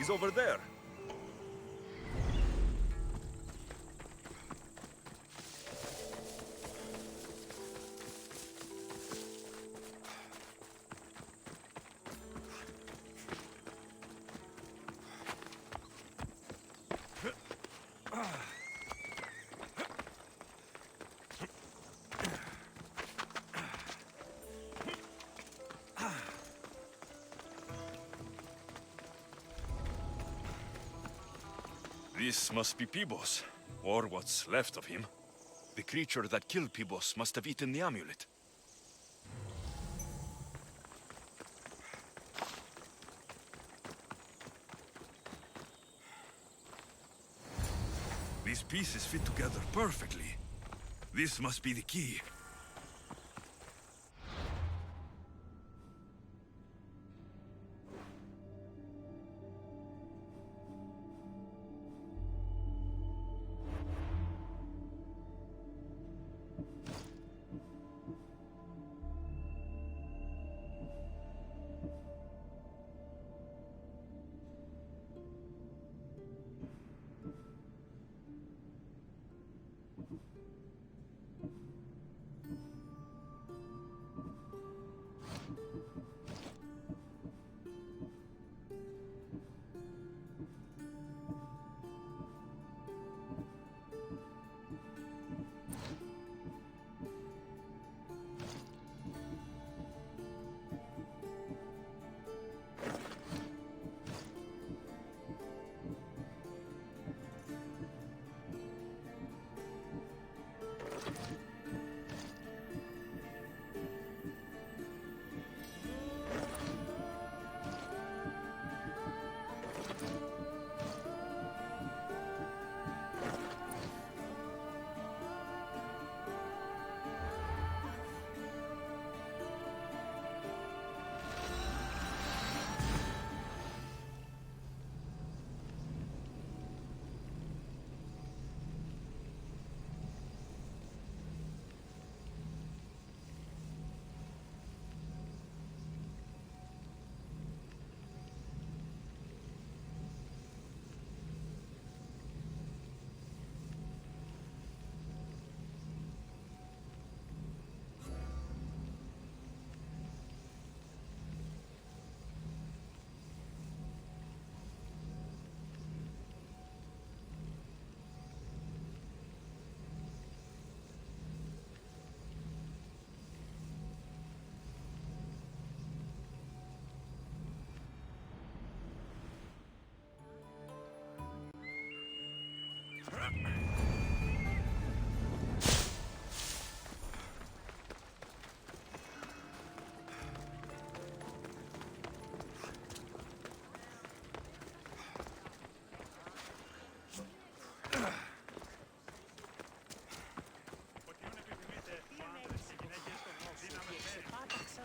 He's over there. This must be Pibos, or what's left of him. The creature that killed Pibos must have eaten the amulet. These pieces fit together perfectly. This must be the key.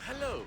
Hello.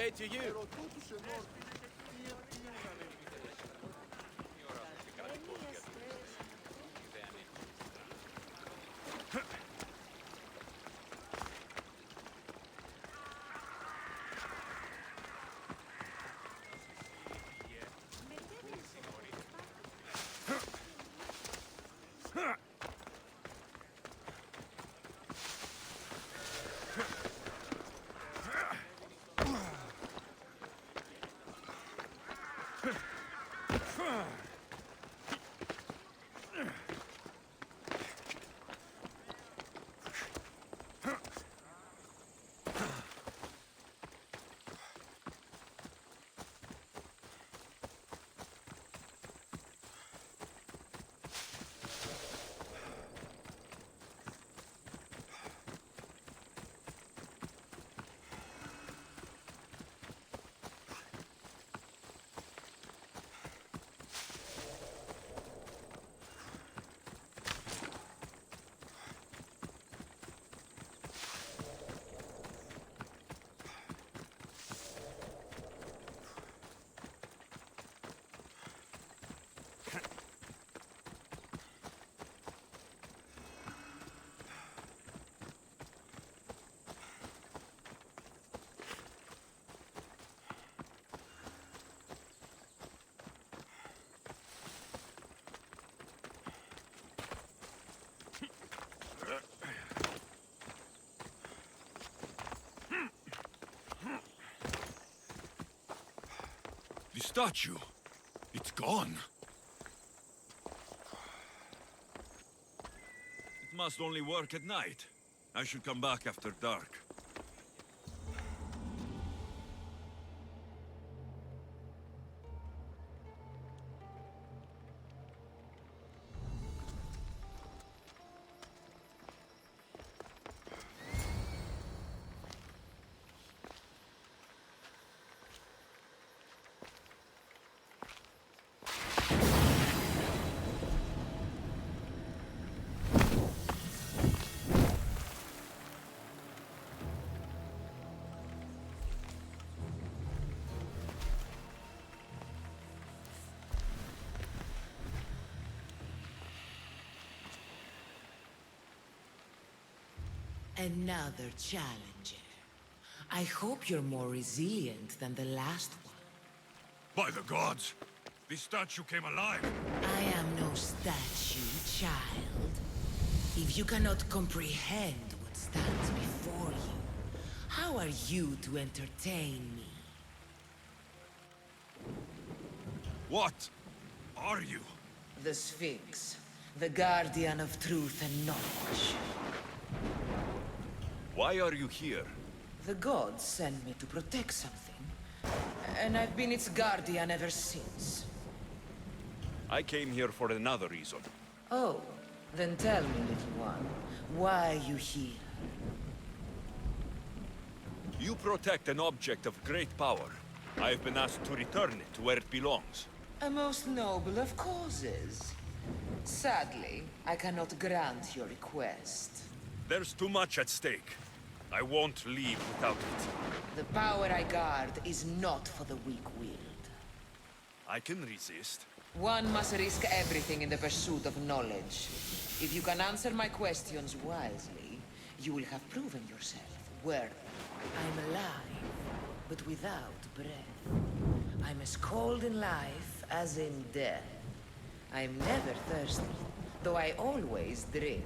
day to you. The statue. It's gone. It must only work at night. I should come back after dark. Another challenger. I hope you're more resilient than the last one. By the gods! The statue came alive! I am no statue, child. If you cannot comprehend what stands before you, how are you to entertain me? What are you? The Sphinx, the guardian of truth and knowledge. Why are you here? The gods sent me to protect something, and I've been its guardian ever since. I came here for another reason. Oh, then tell me, little one, why are you here? You protect an object of great power. I have been asked to return it to where it belongs. A most noble of causes. Sadly, I cannot grant your request. There's too much at stake. I won't leave without it. The power I guard is not for the weak-willed. I can resist. One must risk everything in the pursuit of knowledge. If you can answer my questions wisely, you will have proven yourself worthy. I'm alive, but without breath. I'm as cold in life as in death. I'm never thirsty, though I always drink.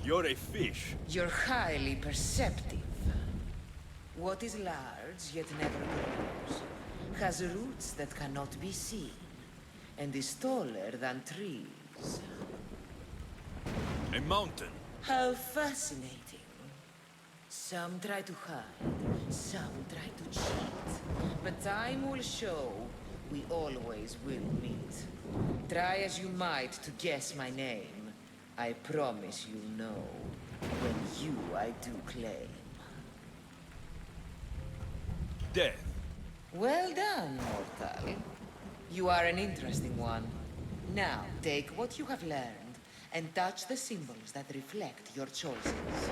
You're a fish. You're highly perceptive. What is large yet never grows, has roots that cannot be seen, and is taller than trees. A mountain. How fascinating. Some try to hide, Some try to cheat, but time will show we always will meet. Try as you might to guess my name. I promise you'll know when you I do claim. Death. Well done, mortal. You are an interesting one. Now, take what you have learned and touch the symbols that reflect your choices.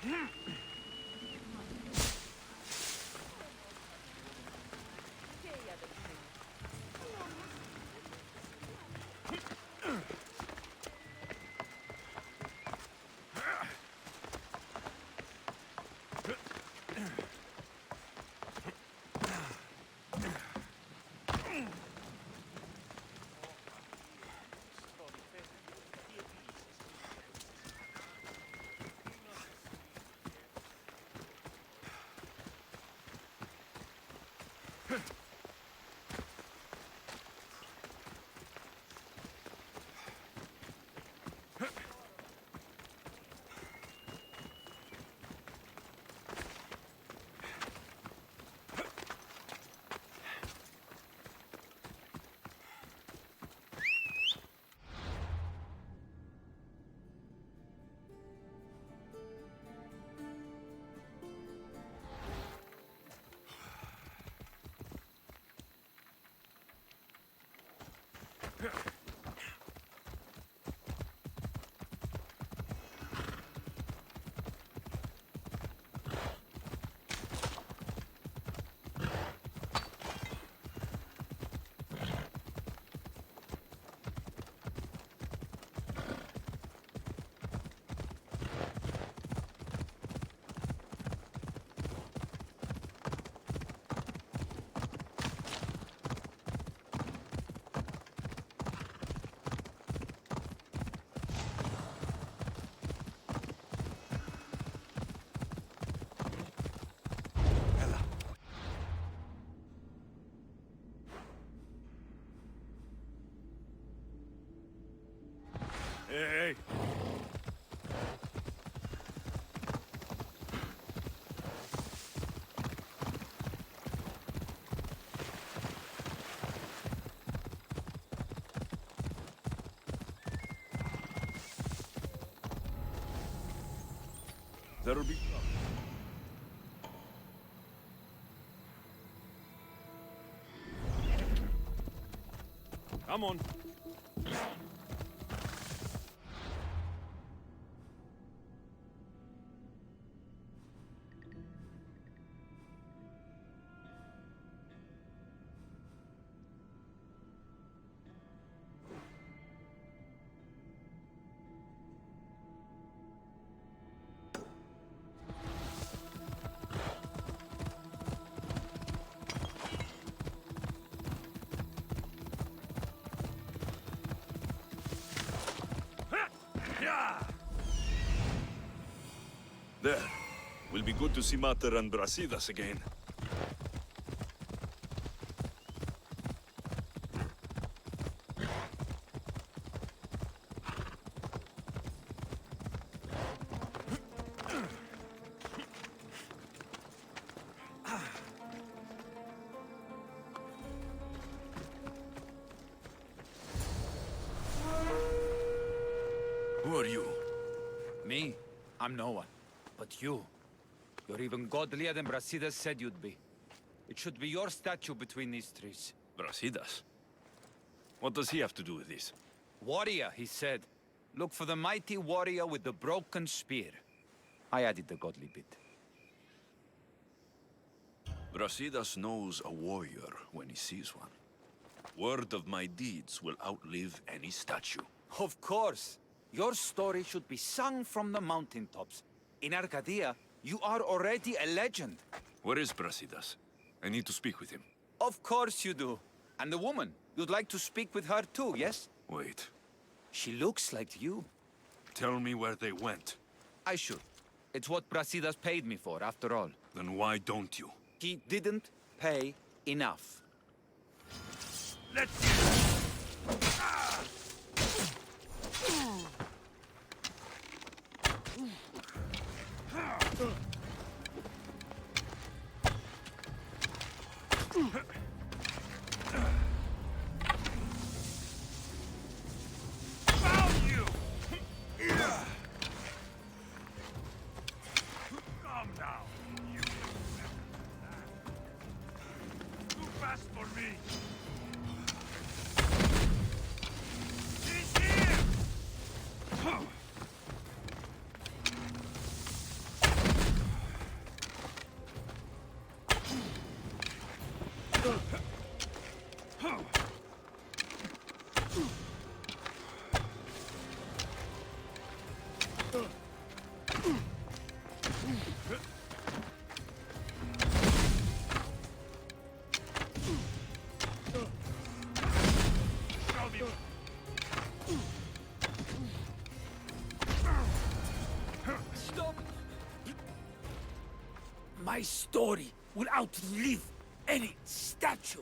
Hey! There'll be trouble. Come on. There. Will be good to see Mater and Brasidas again. Who are you? Me? I'm no one. But you, you're even godlier than Brasidas said you'd be. It should be your statue between these trees. Brasidas? What does he have to do with this? Warrior, he said. Look for the mighty warrior with the broken spear. I added the godly bit. Brasidas knows a warrior when he sees one. Word of my deeds will outlive any statue. Of course. Your story should be sung from the mountaintops. In Arcadia, you are already a legend. Where is Brasidas? I need to speak with him. Of course you do. And the woman, you'd like to speak with her too, yes? Wait. She looks like you. Tell me where they went. I should. It's what Brasidas paid me for, after all. Then why don't you? He didn't pay enough. Let's get it! Found you! Calm down, you. Too fast for me. My story will outlive any statue.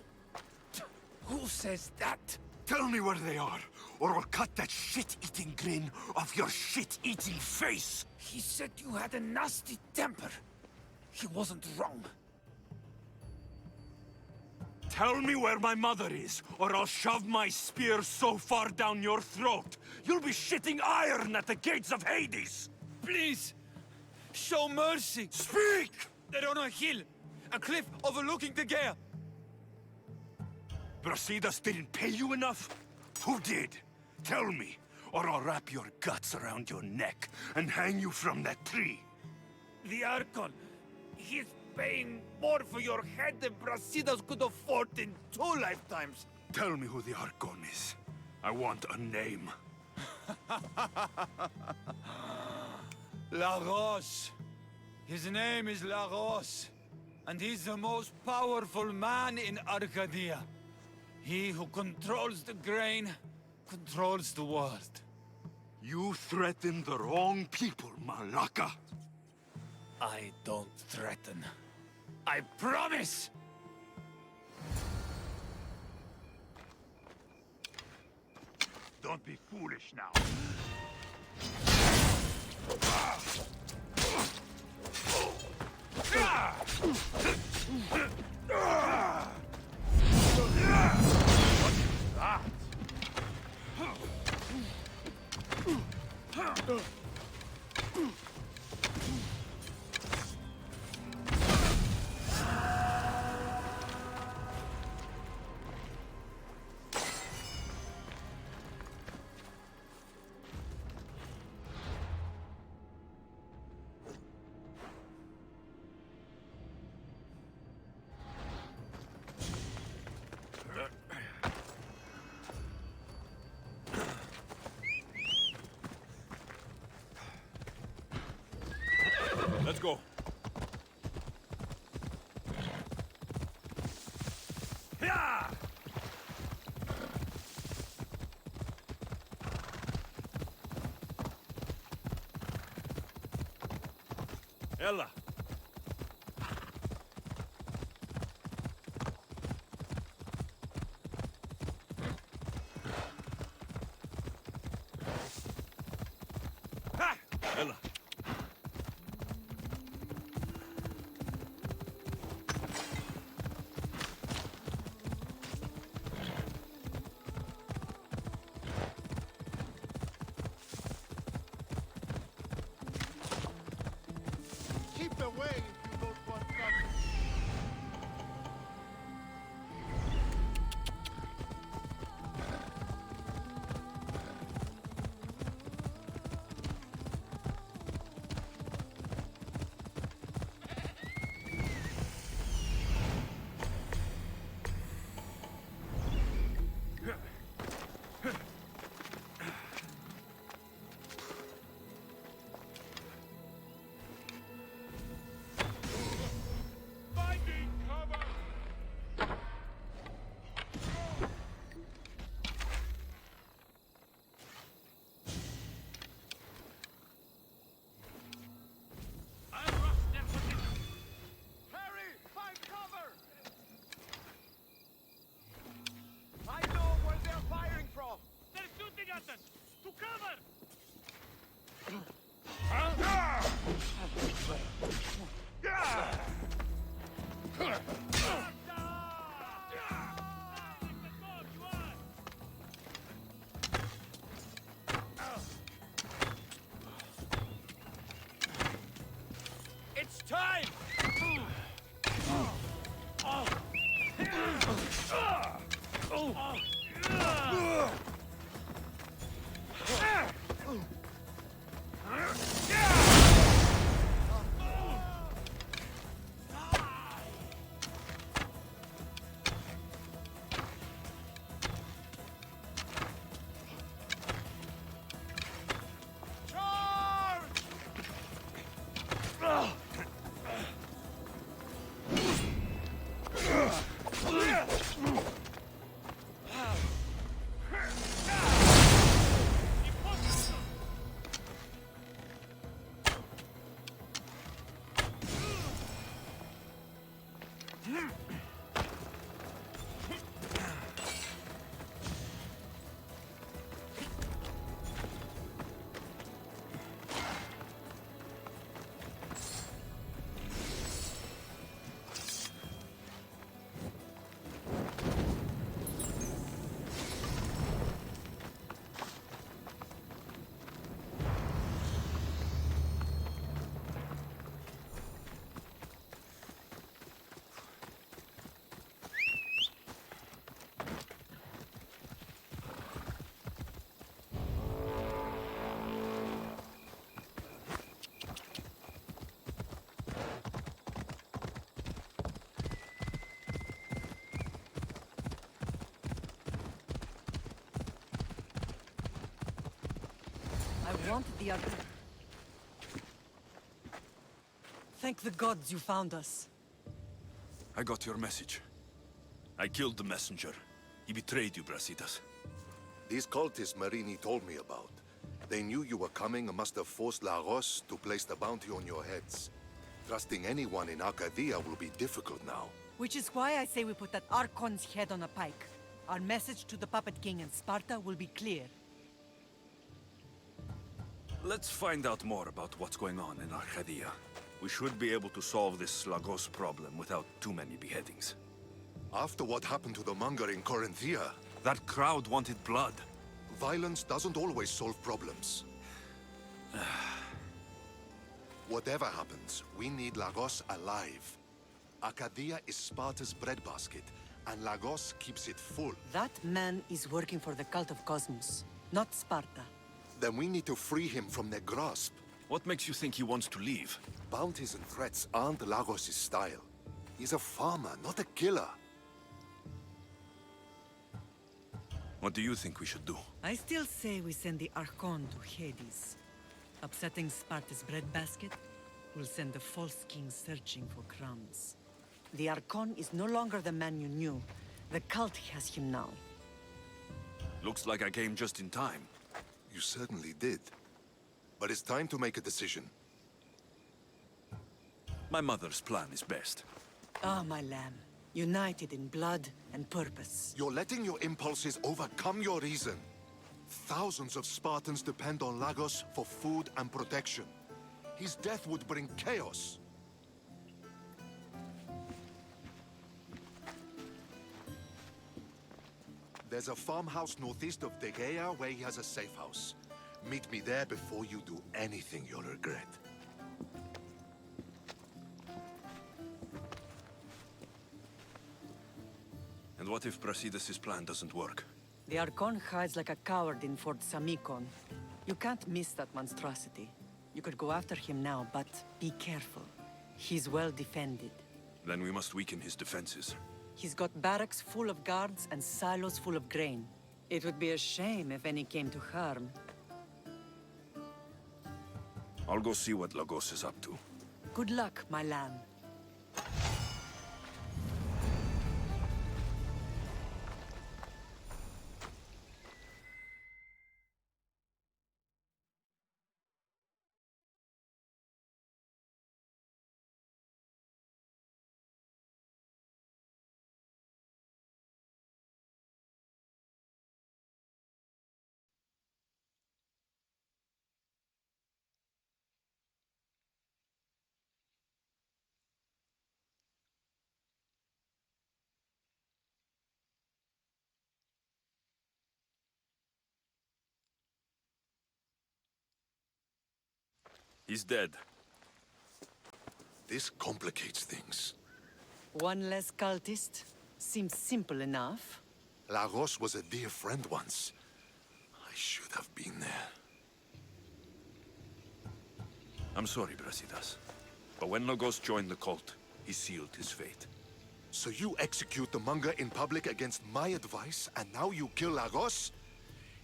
Who says that? Tell me where they are, or I'll cut that shit-eating grin off your shit-eating face! He said you had a nasty temper. He wasn't wrong. Tell me where my mother is, or I'll shove my spear so far down your throat, you'll be shitting iron at the gates of Hades! Please, show mercy. Speak! They're on a hill, a cliff overlooking the gale. Brasidas didn't pay you enough? Who did? Tell me, or I'll wrap your guts around your neck and hang you from that tree. The Archon. He's paying more for your head than Brasidas could afford in 2 lifetimes. Tell me who the Archon is. I want a name. Lagos. His name is Lagos, and he's the most powerful man in Arcadia. He who controls the grain, controls the world. You threaten the wrong people, Malaka. I don't threaten. I promise! Don't be foolish now. Let's go. Yeah! Ella. Ha! Ella. Keep away if you don't want trouble. I want the other. Thank the gods you found us. I got your message. I killed the messenger. He betrayed you, Brasidas. These cultists Marini told me about. They knew you were coming and must have forced Lagos to place the bounty on your heads. Trusting anyone in Arcadia will be difficult now. Which is why I say we put that Archon's head on a pike. Our message to the Puppet King and Sparta will be clear. Let's find out more about what's going on in Arcadia. We should be able to solve this Lagos problem without too many beheadings. After what happened to the monger in Corinthia, That crowd wanted blood. violence doesn't always solve problems. Whatever happens, we need Lagos alive. Arcadia is Sparta's breadbasket, and Lagos keeps it full. That man is working for the cult of Cosmos, not Sparta. Then we need to free him from their grasp. What makes you think he wants to leave? Bounties and threats aren't Lagos' style. He's a farmer, not a killer. What do you think we should do? I still say we send the Archon to Hades. Upsetting Sparta's breadbasket will send the false king searching for crumbs. The Archon is no longer the man you knew. The cult has him now. Looks like I came just in time. You certainly did. But it's time to make a decision. My mother's plan is best. Ah, my lamb. United in blood and purpose. You're letting your impulses overcome your reason. Thousands of Spartans depend on Lagos for food and protection. His death would bring chaos. There's a farmhouse northeast of Tegea where he has a safe house. Meet me there before you do anything you'll regret. And what if Brasidas' plan doesn't work? The Archon hides like a coward in Fort Samikon. You can't miss that monstrosity. You could go after him now, but be careful. He's well defended. Then we must weaken his defenses. He's got barracks full of guards and silos full of grain. It would be a shame if any came to harm. I'll go see what Lagos is up to. Good luck, my lamb. He's dead. This complicates things. One less cultist? Seems simple enough. Lagos was a dear friend once. I should have been there. I'm sorry, Brasidas. But when Lagos joined the cult, he sealed his fate. So you execute the monger in public against my advice, and now you kill Lagos?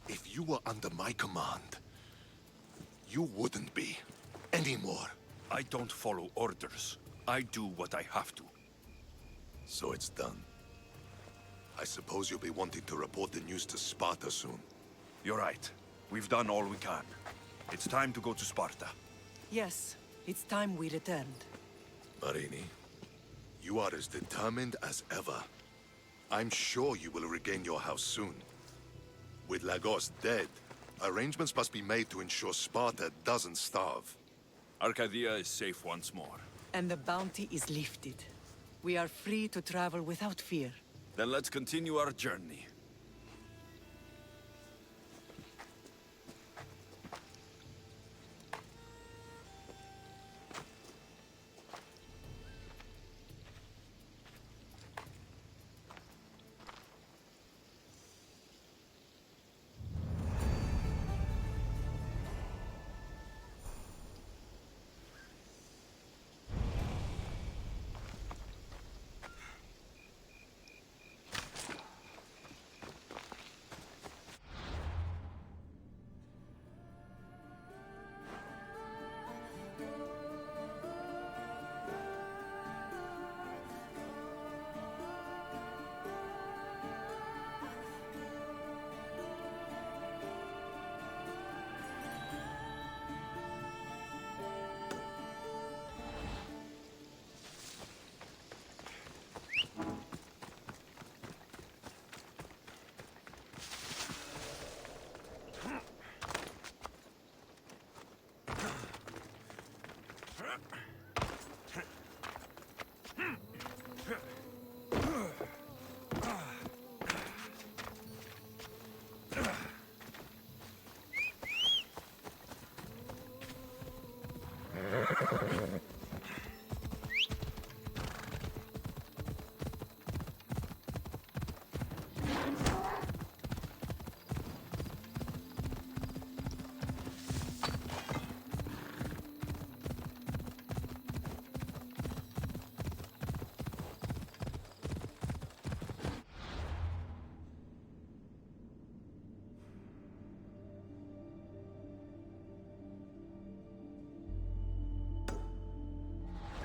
If you were under my command, you wouldn't be. Anymore. I don't follow orders. I do what I have to. So it's done. I suppose you'll be wanting to report the news to Sparta soon. You're right. We've done all we can. It's time to go to Sparta. Yes, it's time we returned. Marini, You are as determined as ever. I'm sure you will regain your house soon. With Lagos dead, arrangements must be made to ensure Sparta doesn't starve. Arcadia is safe once more. And the bounty is lifted. We are free to travel without fear. Then let's continue our journey.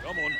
Come on.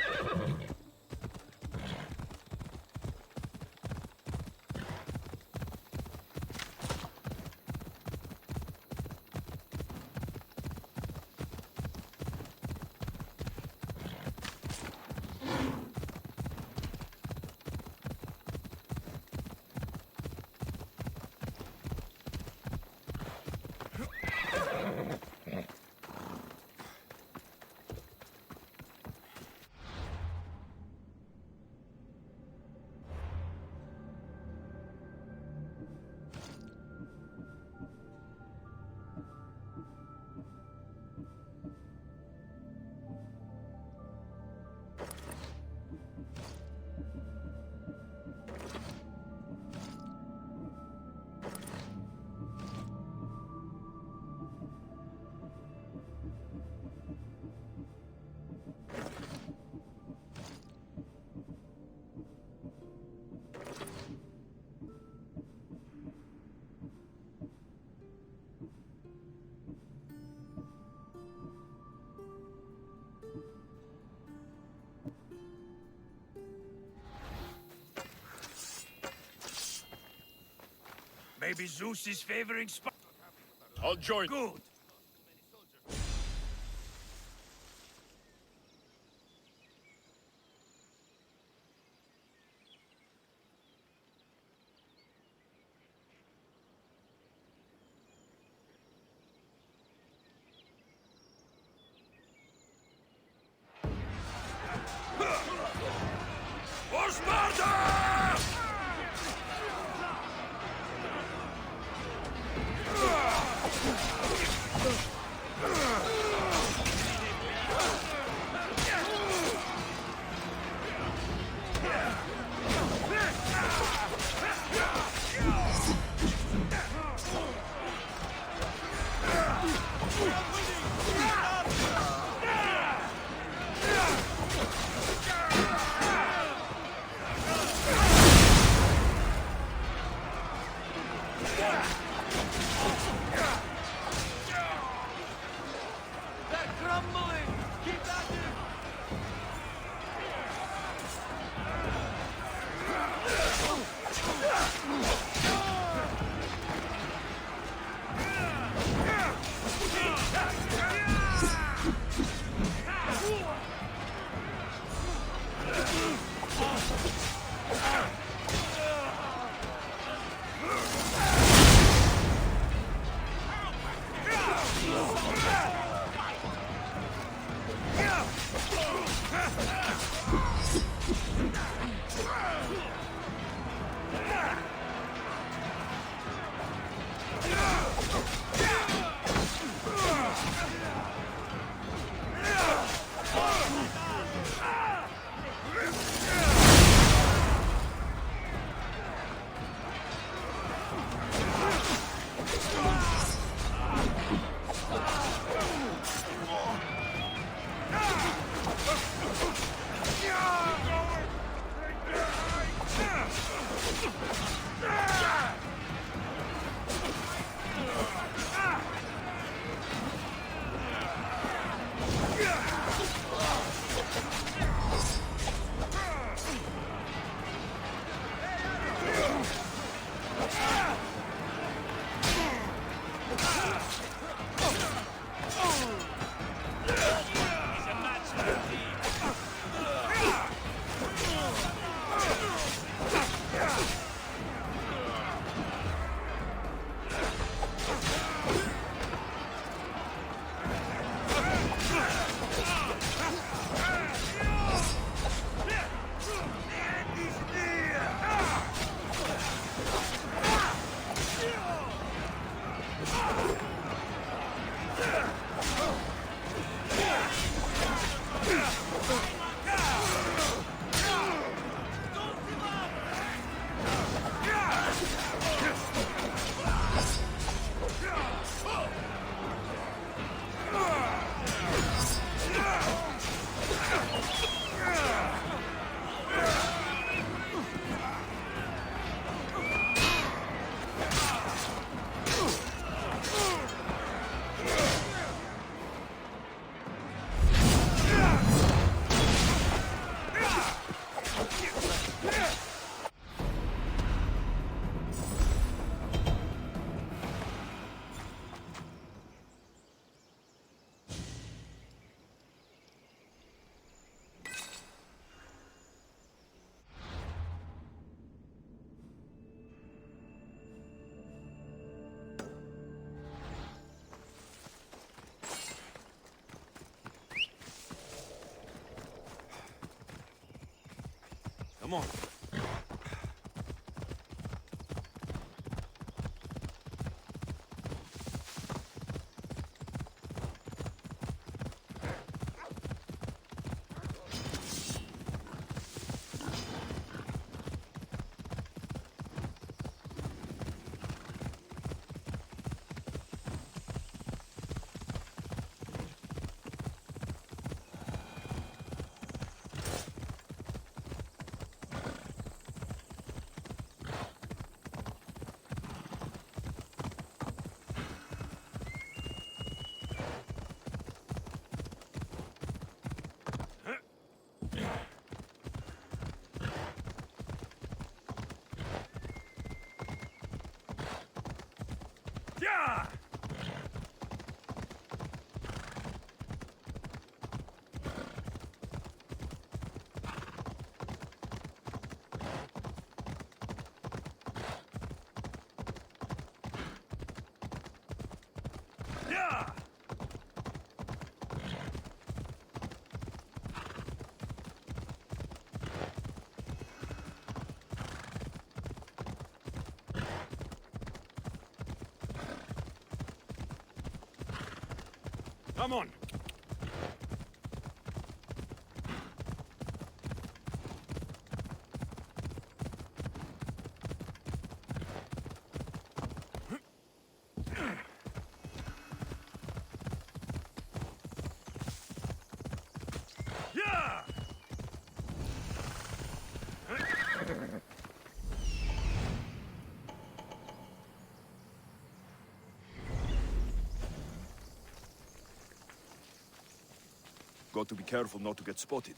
Maybe Zeus is favoring Sparta. I'll join. Good. For Sparta! Come on. Yeah! Yeah! Come on. Yeah! Got to be careful not to get spotted.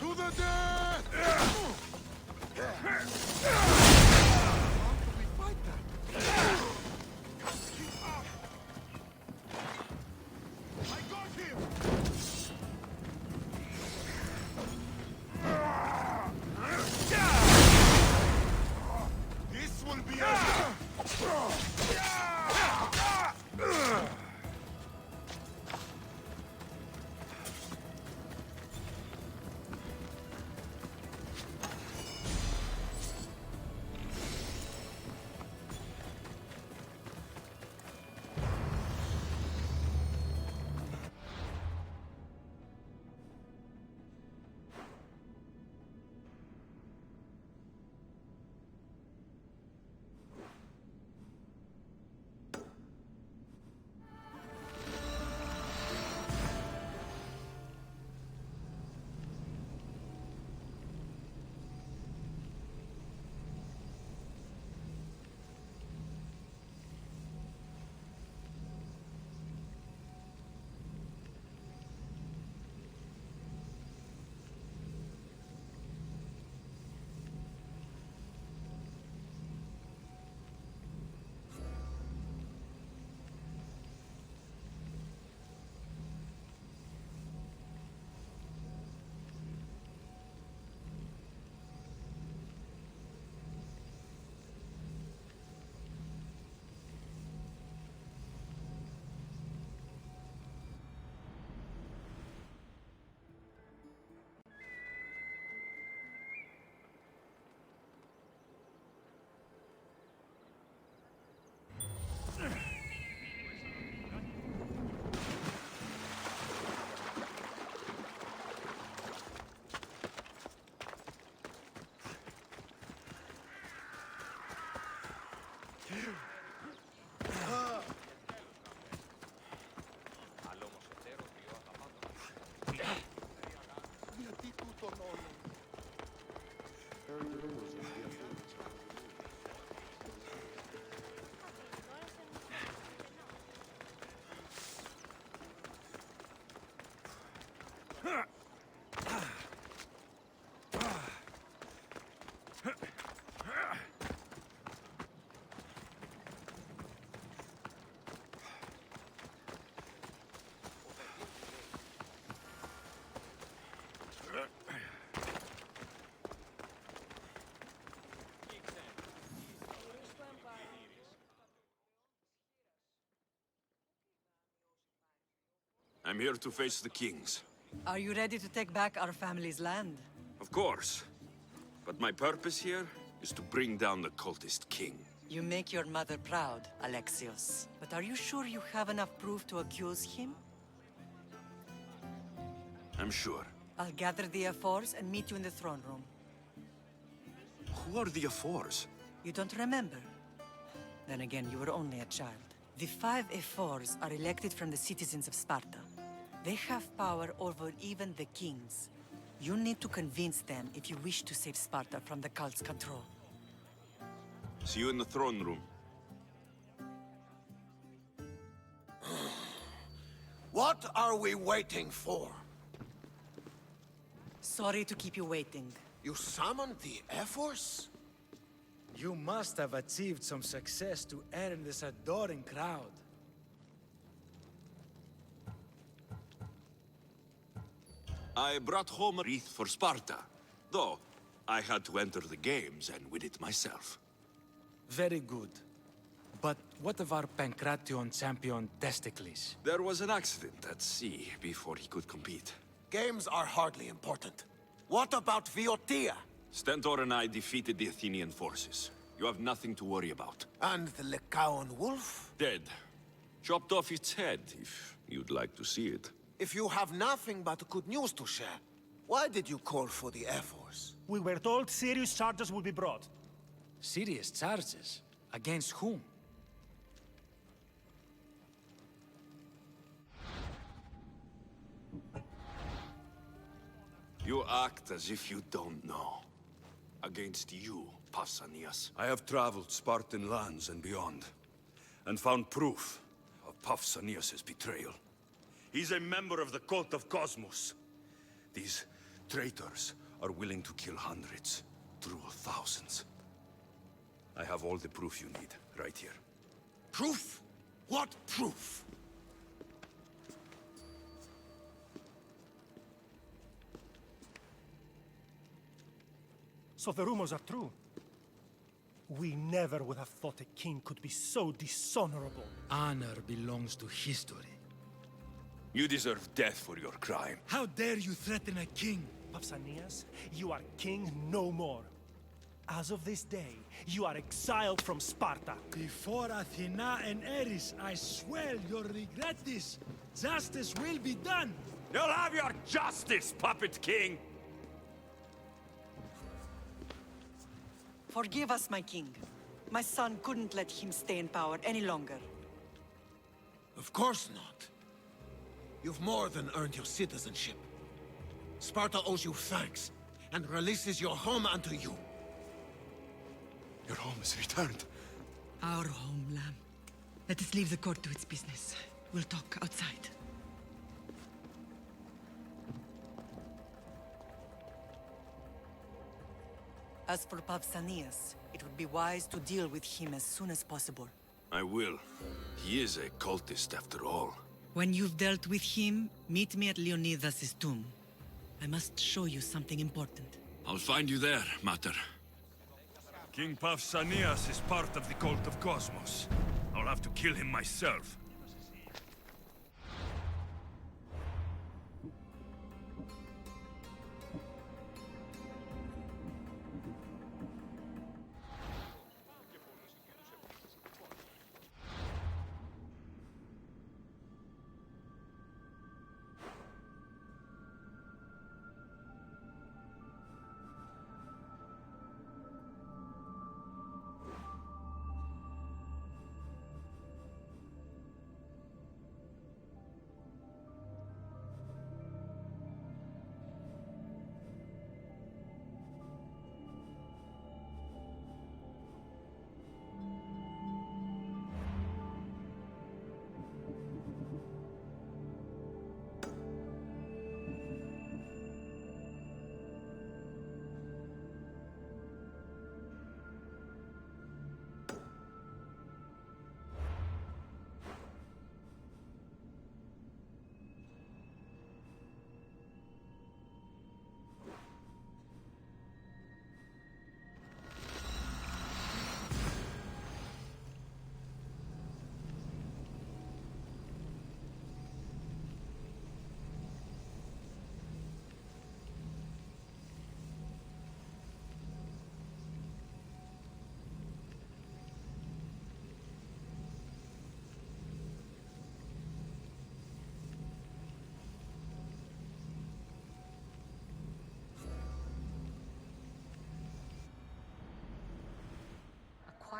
To the death! I got him! This will be a... I'm here to face the kings. Are you ready to take back our family's land? Of course. But my purpose here is to bring down the cultist king. You make your mother proud, Alexios. But are you sure you have enough proof to accuse him? I'm sure. I'll gather the F4s and meet you in the throne room. Who are the F4s? You don't remember? Then again, you were only a child. The 5 F4s are elected from the citizens of Sparta. They have power over even the kings. You need to convince them if you wish to save Sparta from the cult's control. See you in the throne room. What are we waiting for? Sorry to keep you waiting. You summoned the F-Force? You must have achieved some success to earn this adoring crowd. I brought home a wreath for Sparta. Though, I had to enter the games and win it myself. Very good. But what of our Pancration champion Testicles? There was an accident at sea before he could compete. Games are hardly important. What about Viotia? Stentor and I defeated the Athenian forces. You have nothing to worry about. And the Lycaon wolf? Dead. Chopped off its head, if you'd like to see it. If you have nothing but good news to share, why did you call for the F-Force? We were told serious charges will be brought. Serious charges? Against whom? You act as if you don't know. Against you, Pausanias. I have traveled Spartan lands and beyond, and found proof of Pausanias' betrayal. He's a member of the cult of Cosmos. These traitors are willing to kill hundreds, through thousands. I have all the proof you need, right here. Proof? What proof? So the rumors are true. We never would have thought a king could be so dishonorable. Honor belongs to history. You deserve death for your crime. How dare you threaten a king? Pausanias, you are king no more. As of this day, you are exiled from Sparta. Before Athena and Ares, I swear you'll regret this. Justice will be done. You'll have your justice, puppet king! Forgive us, my king. My son couldn't let him stay in power any longer. Of course not. You've more than earned your citizenship. Sparta owes you thanks, and releases your home unto you. Your home is returned. Our home, lamb. Let us leave the court to its business. We'll talk outside. As for Pausanias, it would be wise to deal with him as soon as possible. I will. He is a cultist after all. When you've dealt with him, meet me at Leonidas' tomb. I must show you something important. I'll find you there, Mater. King Pausanias is part of the cult of Cosmos. I'll have to kill him myself.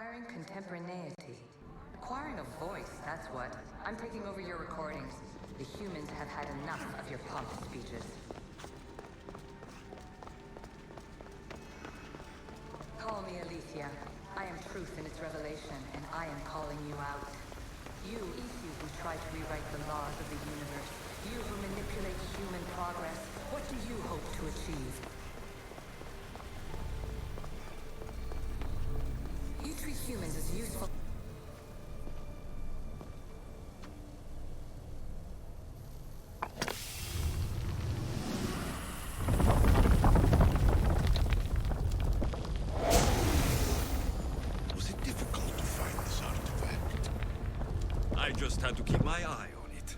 Acquiring contemporaneity. Acquiring a voice, that's what. I'm taking over your recordings. The humans have had enough of your pompous speeches. Call me Aletheia. I am truth in its revelation, and I am calling you out. You who try to rewrite the laws of the universe. You who manipulate human progress. What do you hope to achieve? You treat humans as useful. Was it difficult to find this artifact? I just had to keep my eye on it.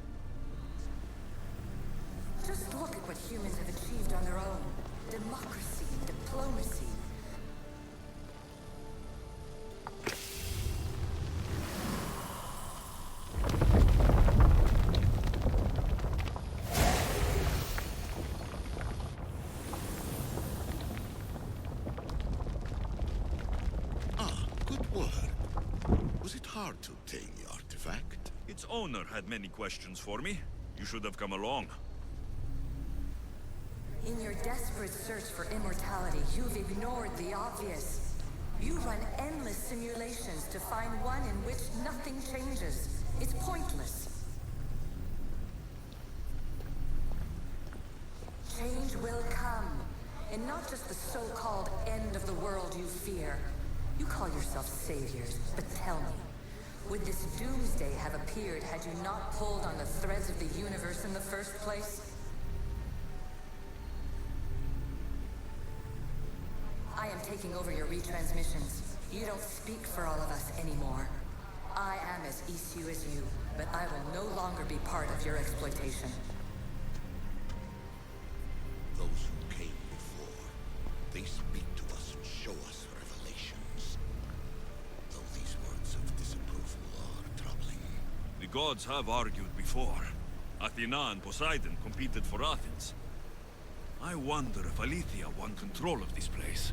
Just look at what humans have achieved on their own. Democracy, diplomacy. Good work. Was it hard to obtain the artifact? Its owner had many questions for me. You should have come along. In your desperate search for immortality, you've ignored the obvious. You run endless simulations to find one in which nothing changes. It's pointless. Change will come, and not just the so-called end of the world you fear. You call yourself saviors, but tell me, would this doomsday have appeared had you not pulled on the threads of the universe in the first place? I am taking over your retransmissions. You don't speak for all of us anymore. I am as issue as you, but I will no longer be part of your exploitation. Those who came before, they speak to us and show us revelations. Though these words of disapproval are troubling. The gods have argued before. Athena and Poseidon competed for Athens. I wonder if Aletheia won control of this place.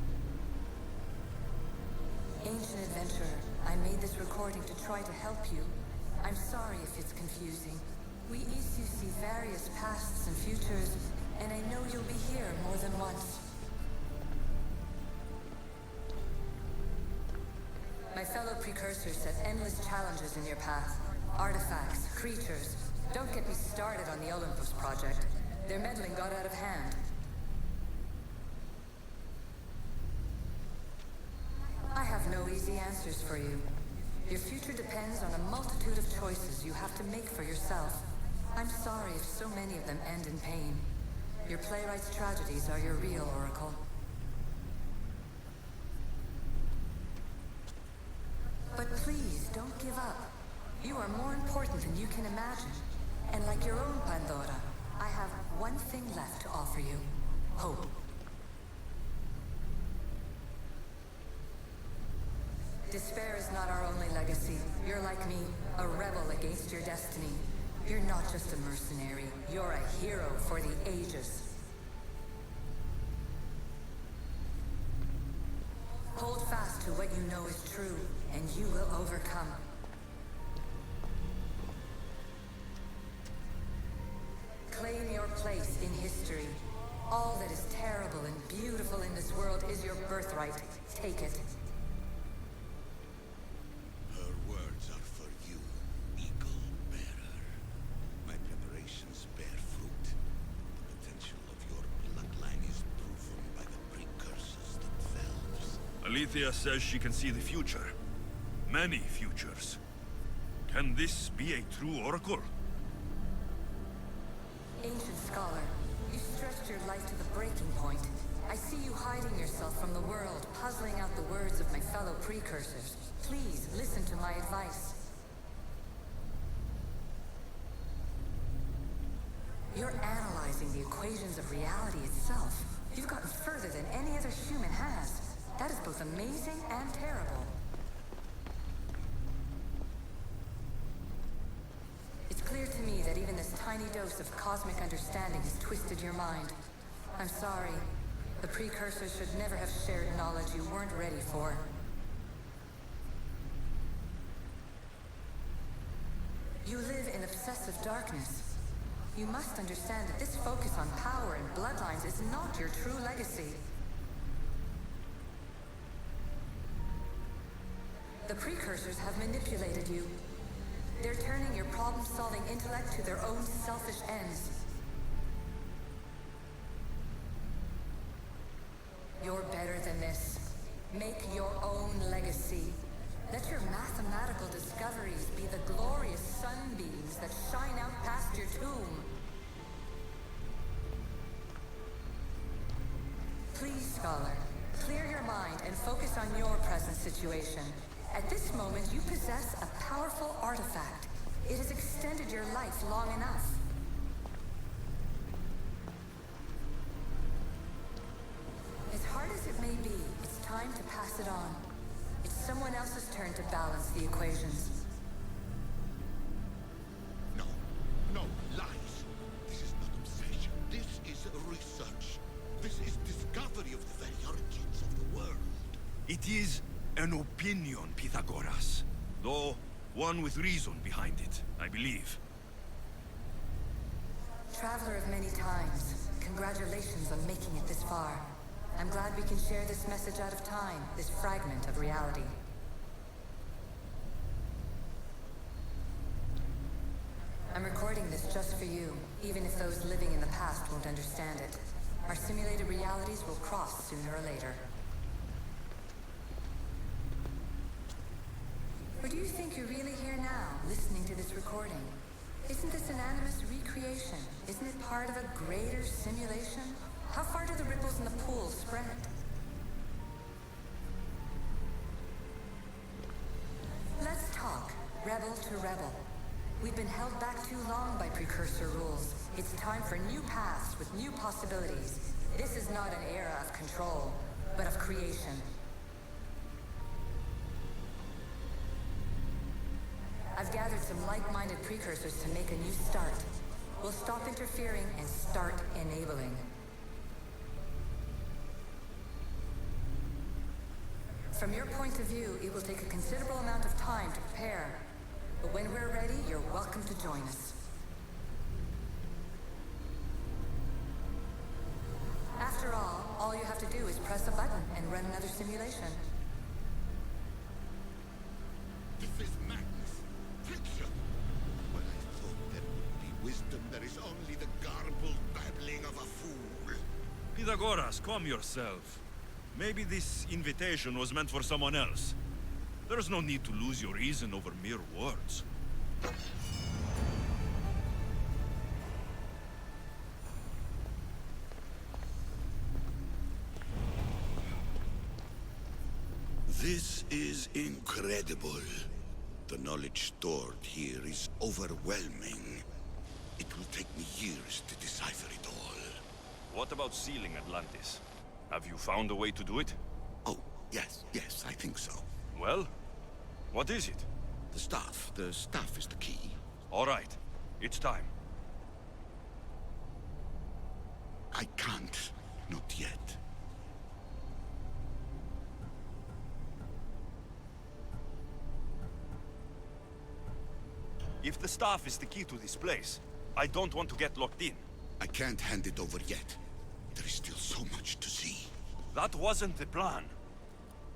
Ancient adventurer, I made this recording to try to help you. I'm sorry if it's confusing. We Isu see various pasts and futures, and I know you'll be here more than once. My fellow precursors set endless challenges in your path. Artifacts, creatures. Don't get me started on the Olympus project. Their meddling got out of hand. I have no easy answers for you. Your future depends on a multitude of choices you have to make for yourself. I'm sorry if so many of them end in pain. Your playwright's tragedies are your real oracle. But please, don't give up. You are more important than you can imagine. And like your own Pandora, I have one thing left to offer you. Hope. Despair is not our only legacy. You're like me, a rebel against your destiny. You're not just a mercenary, you're a hero for the ages. Hold fast to what you know is true, and you will overcome. Claim your place in history. All that is terrible and beautiful in this world is your birthright. Take it. Her words are for you, eagle bearer. My preparations bear fruit. The potential of your bloodline is proven by the precursors themselves. Aletheia says she can see the future. Many futures. Can this be a true oracle? Ancient scholar, you stretched your life to the breaking point. I see you hiding yourself from the world, puzzling out the words of my fellow precursors. Please, listen to my advice. You're analyzing the equations of reality itself. You've gotten further than any other human has. That is both amazing and terrible. It's clear to me that even this tiny dose of cosmic understanding has twisted your mind. I'm sorry. The precursors should never have shared knowledge you weren't ready for. You live in obsessive darkness. You must understand that this focus on power and bloodlines is not your true legacy. The precursors have manipulated you. They're turning your problem-solving intellect to their own selfish ends. You're better than this. Make your own legacy. Let your mathematical discoveries be the glorious sunbeams that shine out past your tomb. Please, Scholar, clear your mind and focus on your present situation. At this moment, you possess a powerful artifact. It has extended your life long enough. As hard as it may be, it's time to pass it on. It's someone else's turn to balance the equations. No, no, lies. This is not obsession. This is research. This is discovery of the very origins of the world. It is an opinion, Pythagoras. Though one with reason behind it, I believe. Traveler of many times, congratulations on making it this far. I'm glad we can share this message out of time, this fragment of reality. I'm recording this just for you, even if those living in the past won't understand it. Our simulated realities will cross sooner or later. Or do you think you're really here now, listening to this recording? Isn't this an animus recreation? Isn't it part of a greater simulation? How far do the ripples in the pool spread? Let's talk, rebel to rebel. We've been held back too long by precursor rules. It's time for new paths with new possibilities. This is not an era of control, but of creation. I've gathered some like-minded precursors to make a new start. We'll stop interfering and start enabling. From your point of view, it will take a considerable amount of time to prepare. But when we're ready, you're welcome to join us. After all you have to do is press a button and run another simulation. This is madness. Fiction. When I thought there would be wisdom, there is only the garbled babbling of a fool. Pythagoras, calm yourself. Maybe this invitation was meant for someone else. There's no need to lose your reason over mere words. This is incredible. The knowledge stored here is overwhelming. It will take me years to decipher it all. What about sealing Atlantis? Have you found a way to do it? Oh, yes, I think so. Well, what is it? The staff is the key. All right, it's time. I can't, not yet. If the staff is the key to this place, I don't want to get locked in. I can't hand it over yet. There is still so much to see. That wasn't the plan.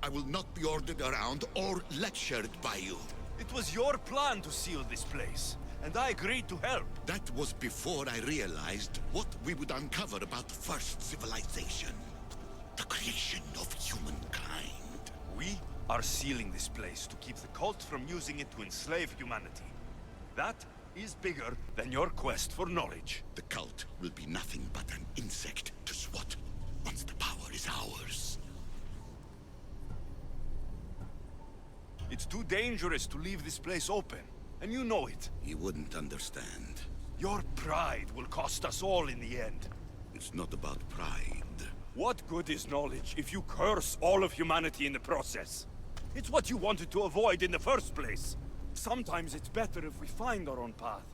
I will not be ordered around or lectured by you. It was your plan to seal this place, and I agreed to help. That was before I realized what we would uncover about the first civilization. The creation of humankind. We are sealing this place to keep the cult from using it to enslave humanity. That is bigger than your quest for knowledge. The cult will be nothing but an insect to swat once the power is ours. It's too dangerous to leave this place open, and you know it. You wouldn't understand. Your pride will cost us all in the end. It's not about pride. What good is knowledge if you curse all of humanity in the process? It's what you wanted to avoid in the first place. Sometimes it's better if we find our own path.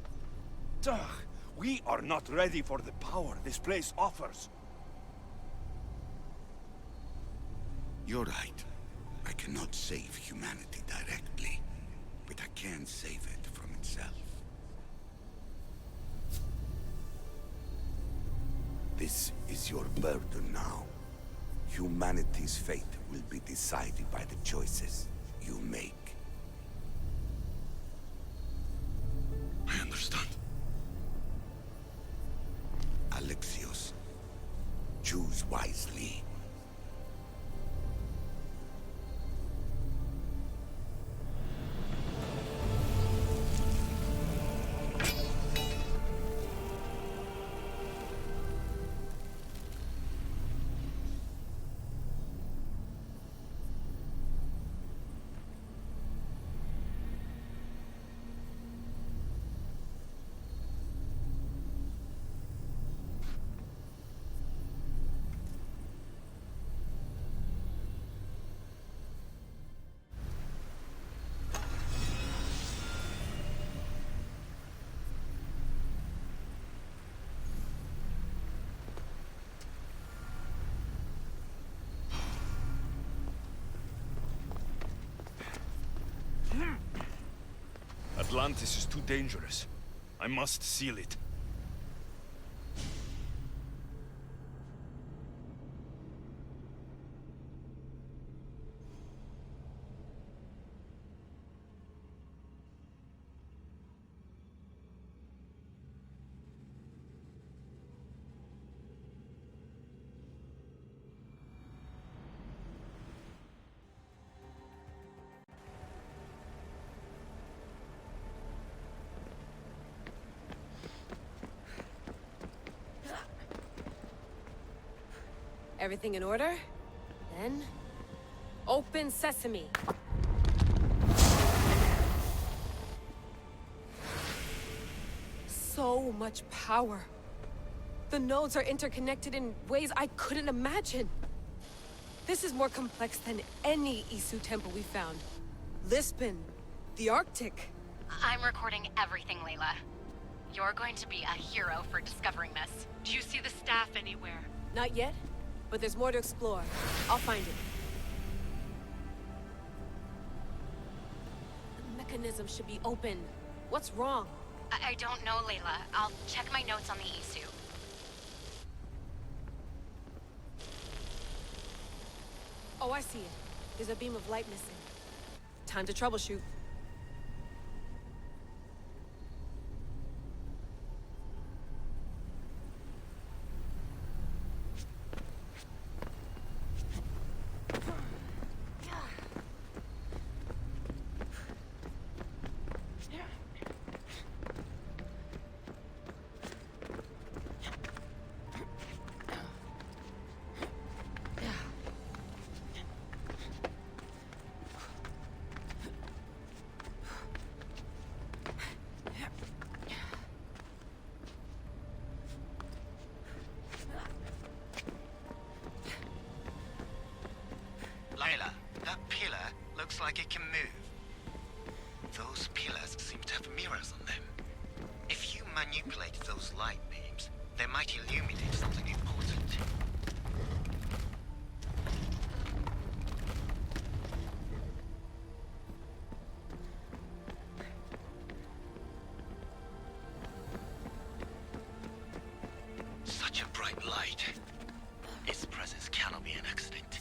Ugh, we are not ready for the power this place offers. You're right. I cannot save humanity directly, but I can save it from itself. This is your burden now. Humanity's fate will be decided by the choices you make. I understand. Alexios, choose wisely. Atlantis is too dangerous. I must seal it. Everything in order? Then... open sesame! So much power. The nodes are interconnected in ways I couldn't imagine. This is more complex than any Isu temple we found. Lisbon, the Arctic. I'm recording everything, Layla. You're going to be a hero for discovering this. Do you see the staff anywhere? Not yet, but there's more to explore. I'll find it. The mechanism should be open. What's wrong? I don't know, Layla. I'll check my notes on the Isu. Oh, I see it. There's a beam of light missing. Time to troubleshoot. Layla, that pillar looks like it can move. Those pillars seem to have mirrors on them. If you manipulated those light beams, they might illuminate something important. Such a bright light. Its presence cannot be an accident.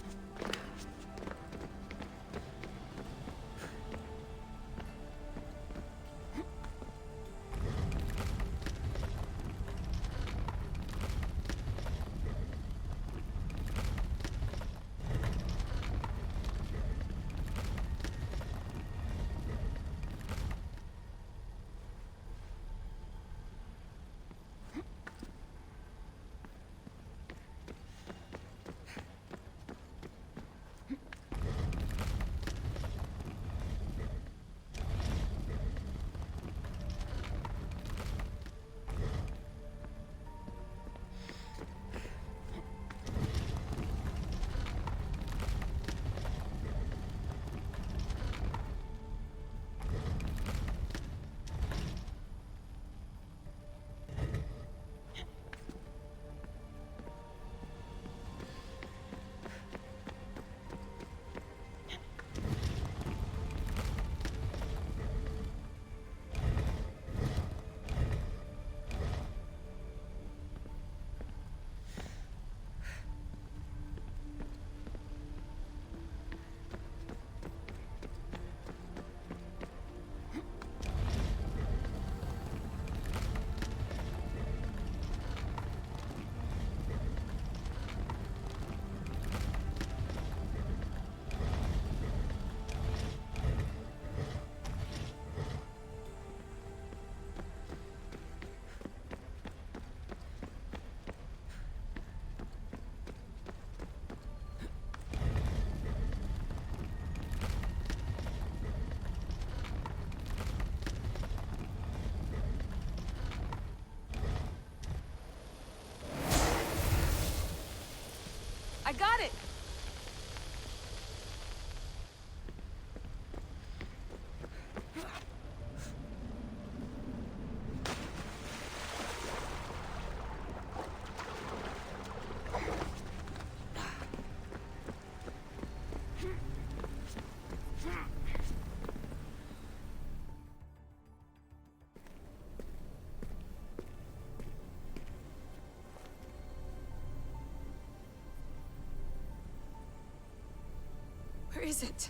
Where is it?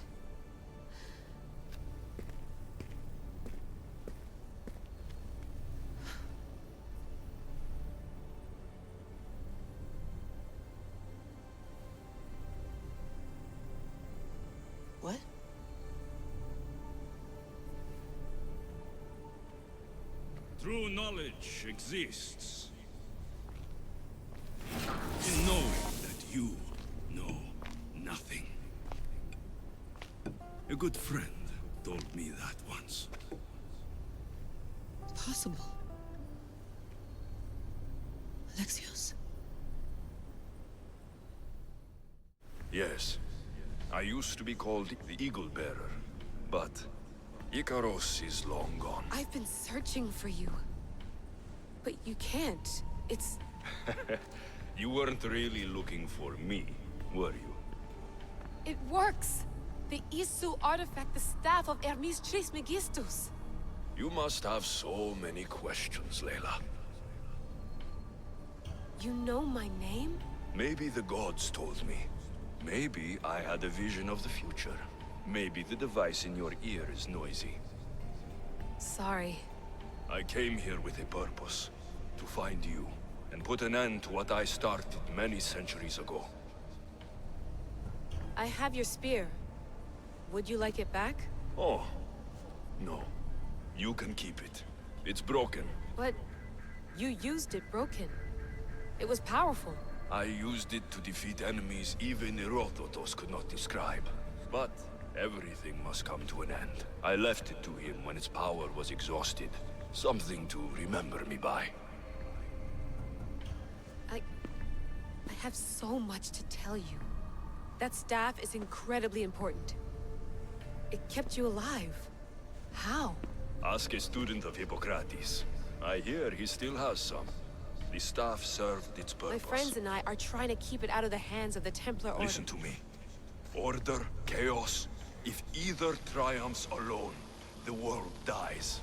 What? True knowledge exists in knowing that you know nothing. A good friend told me that once. Possible. Alexios? Yes. I used to be called the Eagle Bearer, but Icaros is long gone. I've been searching for you. But you can't. It's... You weren't really looking for me, were you? It works! The Isu artifact, the staff of Hermes Trismegistus. You must have so many questions, Layla. You know my name? Maybe the gods told me. Maybe I had a vision of the future. Maybe the device in your ear is noisy. Sorry. I came here with a purpose. To find you, and put an end to what I started many centuries ago. I have your spear. Would you like it back? Oh. No. You can keep it. It's broken. But you used it broken. It was powerful. I used it to defeat enemies even Herodotus could not describe. But everything must come to an end. I left it to him when its power was exhausted. Something to remember me by. I have so much to tell you. That staff is incredibly important. It kept you alive. How? Ask a student of Hippocrates. I hear he still has some. The staff served its purpose. My friends and I are trying to keep it out of the hands of the Templar Order. Listen to me. Order, chaos. If either triumphs alone, the world dies.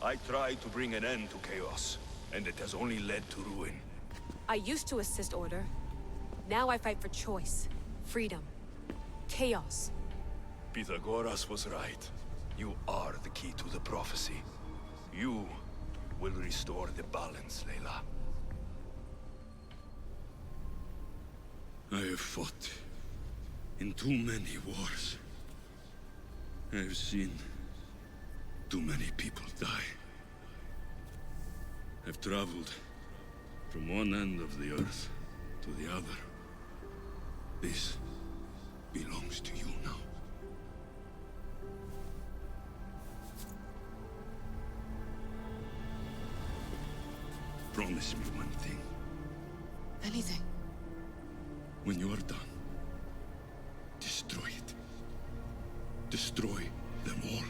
I tried to bring an end to chaos, and it has only led to ruin. I used to assist Order. Now I fight for choice, freedom, chaos. Pythagoras was right. You are the key to the prophecy. You will restore the balance, Layla. I have fought in too many wars. I have seen too many people die. I've traveled from one end of the earth to the other. This belongs to you now. Promise me one thing. Anything. When you are done, destroy it. Destroy them all.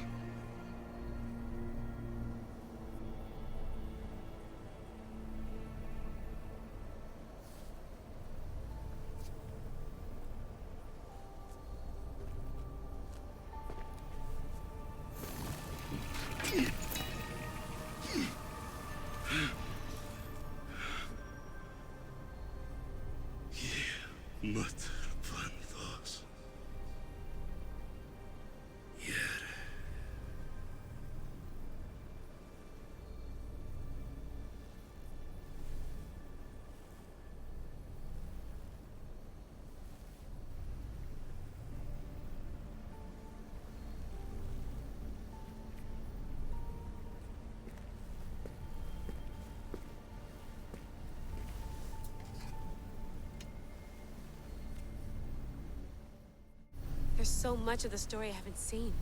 There's so much of the story I haven't seen.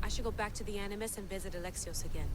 I should go back to the Animus and visit Alexios again.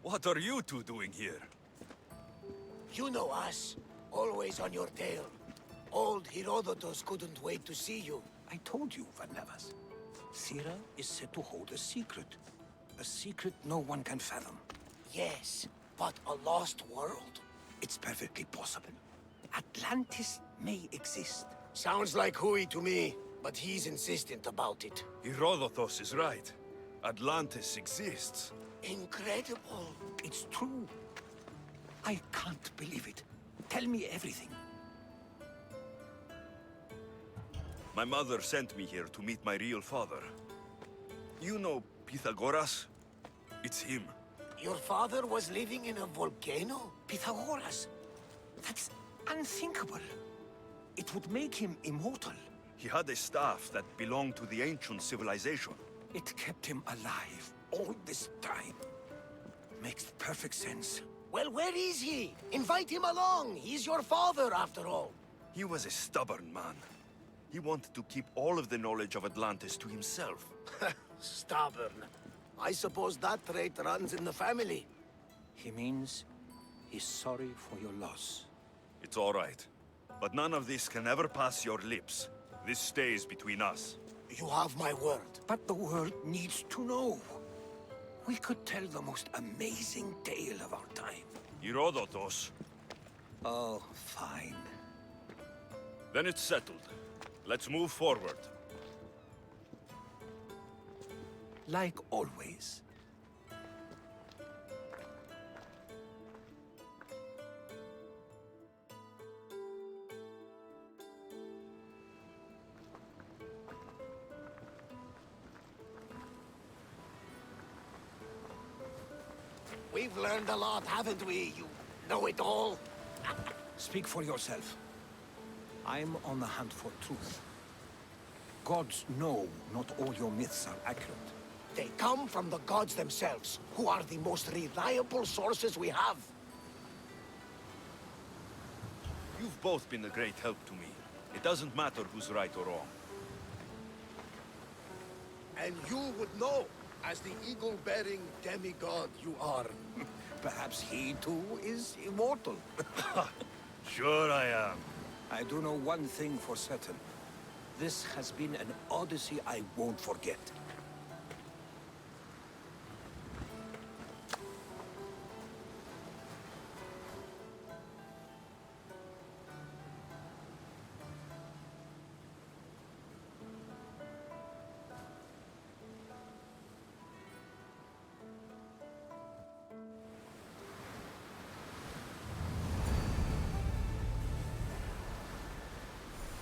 What are you two doing here? You know us. Always on your tail. Old Herodotus couldn't wait to see you. I told you, Varnavas. Sira is said to hold a secret. A secret no one can fathom. Yes, but a lost world? It's perfectly possible. Atlantis may exist. Sounds like Hui to me, but he's insistent about it. Herodotus is right. Atlantis exists. Incredible. It's true. I can't believe it. Tell me everything. My mother sent me here to meet my real father. You know Pythagoras? It's him. Your father was living in a volcano? Pythagoras? That's unthinkable. It would make him immortal. He had a staff that belonged to the ancient civilization. It kept him alive all this time. Makes perfect sense. Well, where is he? Invite him along. He's your father, after all. He was a stubborn man. He wanted to keep all of the knowledge of Atlantis to himself. Stubborn. I suppose that trait runs in the family. He means he's sorry for your loss. It's all right. But none of this can ever pass your lips. This stays between us. You have my word. But the world needs to know. We could tell the most amazing tale of our time. Herodotus. Oh, fine. Then it's settled. Let's move forward. Like always. We've learned a lot, haven't we, you know-it-all? Speak for yourself. I'm on the hunt for truth. Gods know not all your myths are accurate. They come from the gods themselves, who are the most reliable sources we have. You've both been a great help to me. It doesn't matter who's right or wrong. And you would know, as the eagle-bearing demigod you are. Perhaps he too is immortal. Sure I am. I do know one thing for certain. This has been an Odyssey I won't forget.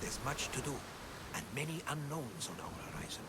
There's much to do, and many unknowns on our horizon.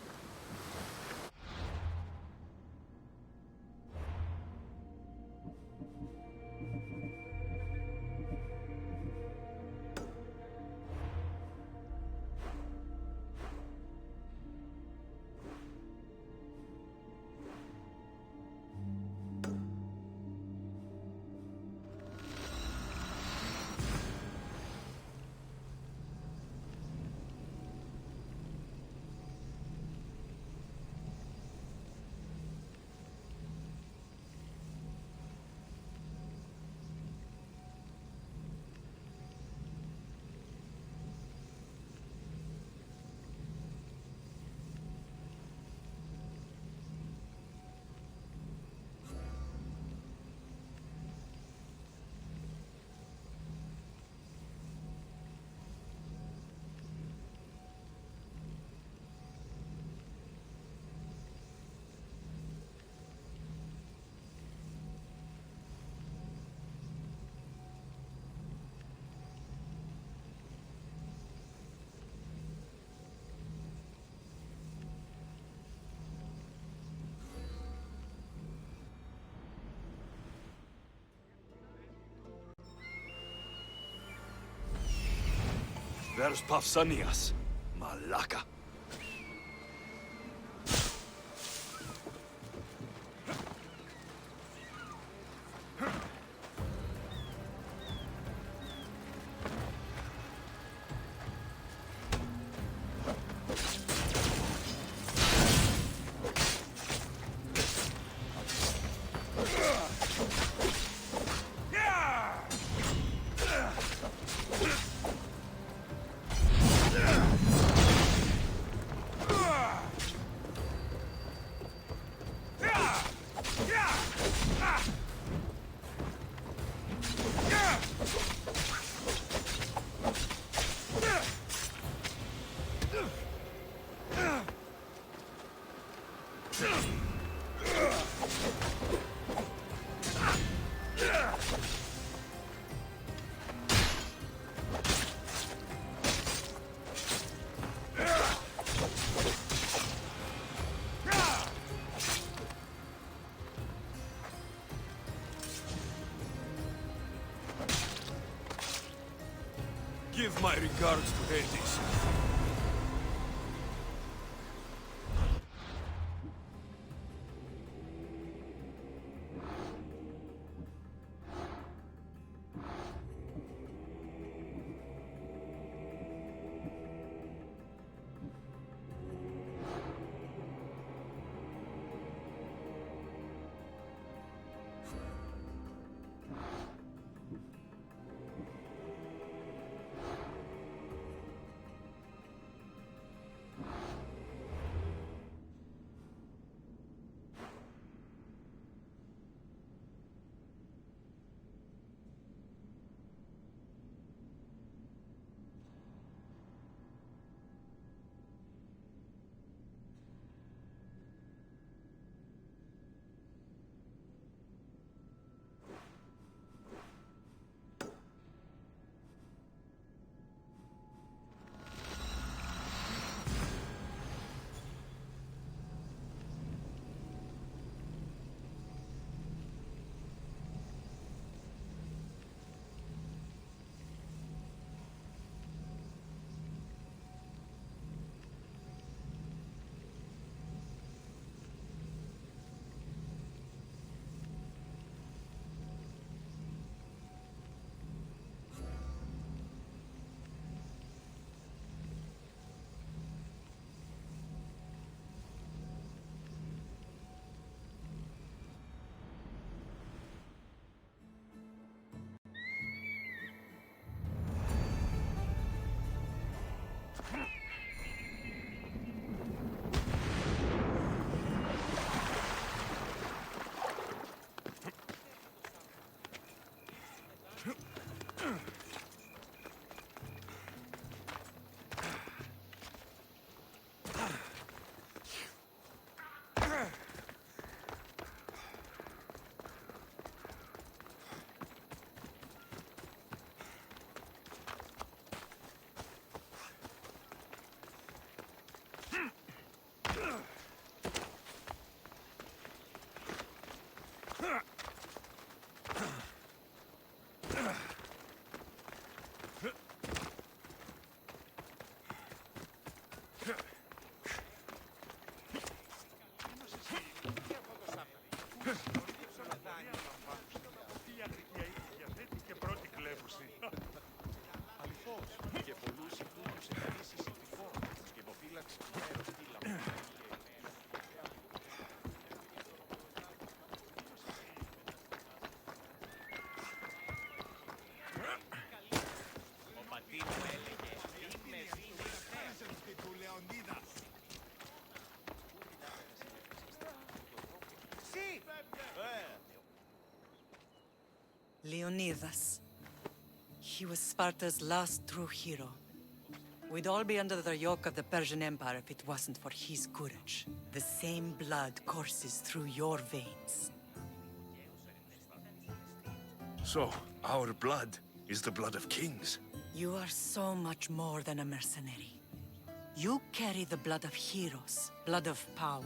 There's Pausanias. Malaka. Give my regards to Hades. Leonidas. He was Sparta's last true hero. We'd all be under the yoke of the Persian Empire if it wasn't for his courage. The same blood courses through your veins. So, our blood is the blood of kings. You are so much more than a mercenary. You carry the blood of heroes, blood of power.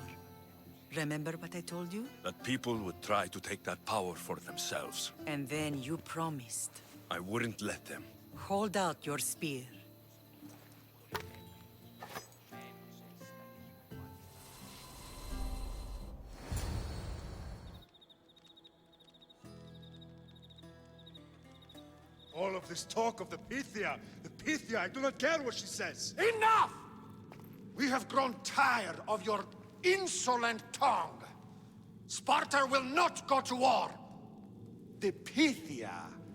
Remember what I told you? That people would try to take that power for themselves. And then you promised. I wouldn't let them. Hold out your spear. All of this talk of the Pythia, I do not care what she says. Enough! We have grown tired of your insolent tongue. Sparta will not go to war. The Pythia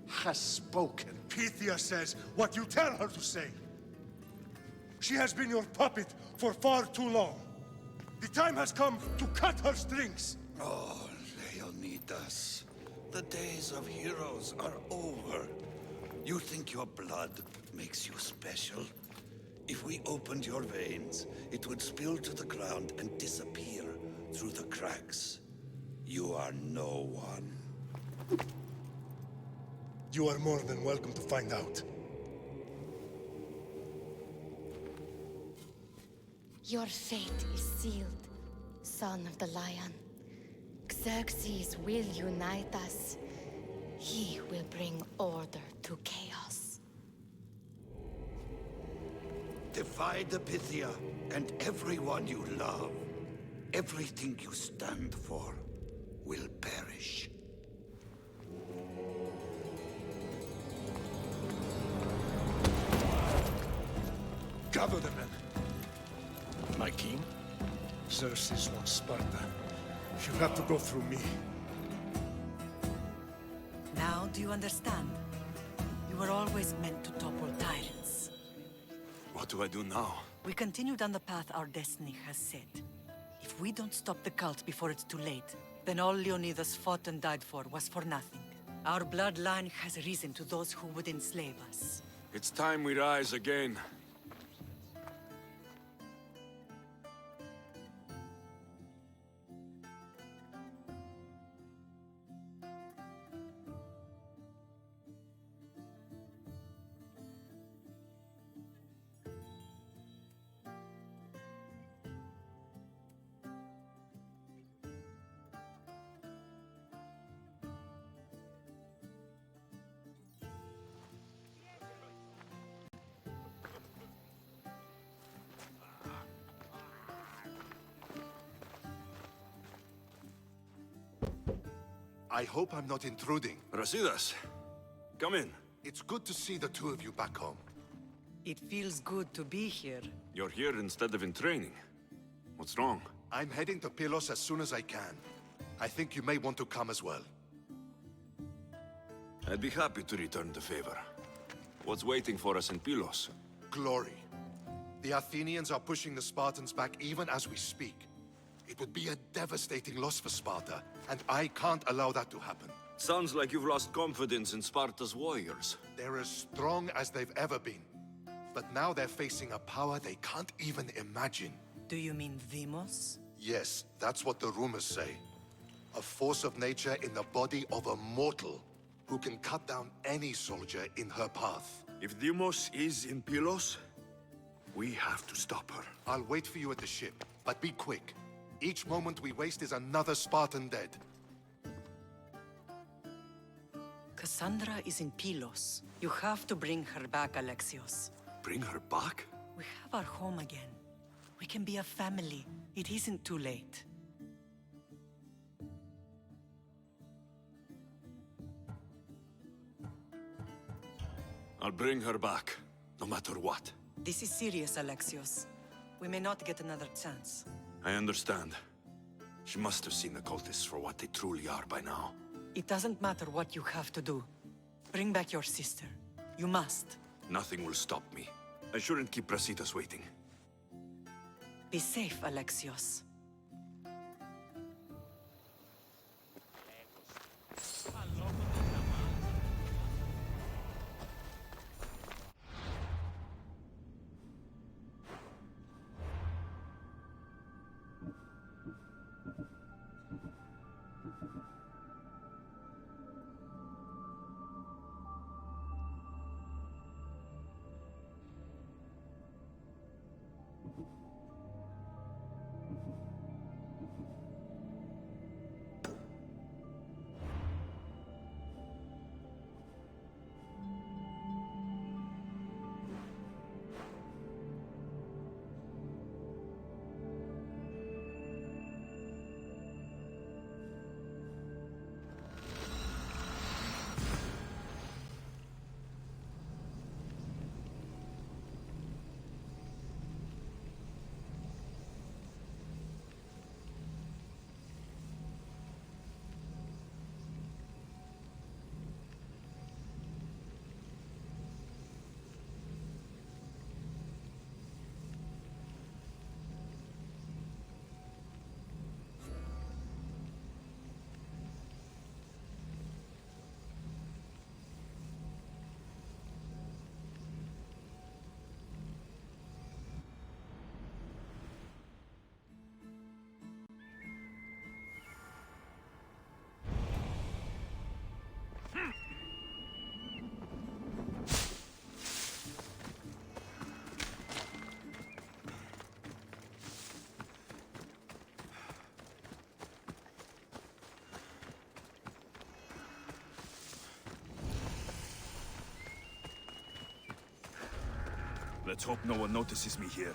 has spoken. Pythia says what you tell her to say. She has been your puppet for far too long. The time has come to cut her strings. Oh, Leonidas. The days of heroes are over. You think your blood makes you special? If we opened your veins, it would spill to the ground and disappear through the cracks. You are no one. You are more than welcome to find out. Your fate is sealed, son of the Lion. Xerxes will unite us. He will bring order to chaos. Defy the Pythia and everyone you love. Everything you stand for will perish. Gather the men. My king? Xerxes wants Sparta. She'll have to go through me. Now do you understand? You were always meant to topple tyrants. What do I do now? We continue down the path our destiny has set. If we don't stop the cult before it's too late, then all Leonidas fought and died for was for nothing. Our bloodline has risen to those who would enslave us. It's time we rise again. I hope I'm not intruding. Rasidas, come in. It's good to see the two of you back home. It feels good to be here. You're here instead of in training. What's wrong? I'm heading to Pylos as soon as I can. I think you may want to come as well. I'd be happy to return the favor. What's waiting for us in Pylos? Glory. The Athenians are pushing the Spartans back even as we speak. It would be a devastating loss for Sparta, and I can't allow that to happen. Sounds like you've lost confidence in Sparta's warriors. They're as strong as they've ever been. But now they're facing a power they can't even imagine. Do you mean Demos? Yes, that's what the rumors say. A force of nature in the body of a mortal who can cut down any soldier in her path. If Demos is in Pylos, we have to stop her. I'll wait for you at the ship, but be quick. Each moment we waste is another Spartan dead. Cassandra is in Pylos. You have to bring her back, Alexios. Bring her back? We have our home again. We can be a family. It isn't too late. I'll bring her back, no matter what. This is serious, Alexios. We may not get another chance. I understand. She must have seen the cultists for what they truly are by now. It doesn't matter what you have to do. Bring back your sister. You must. Nothing will stop me. I shouldn't keep Brasidas waiting. Be safe, Alexios. you Let's hope no one notices me here.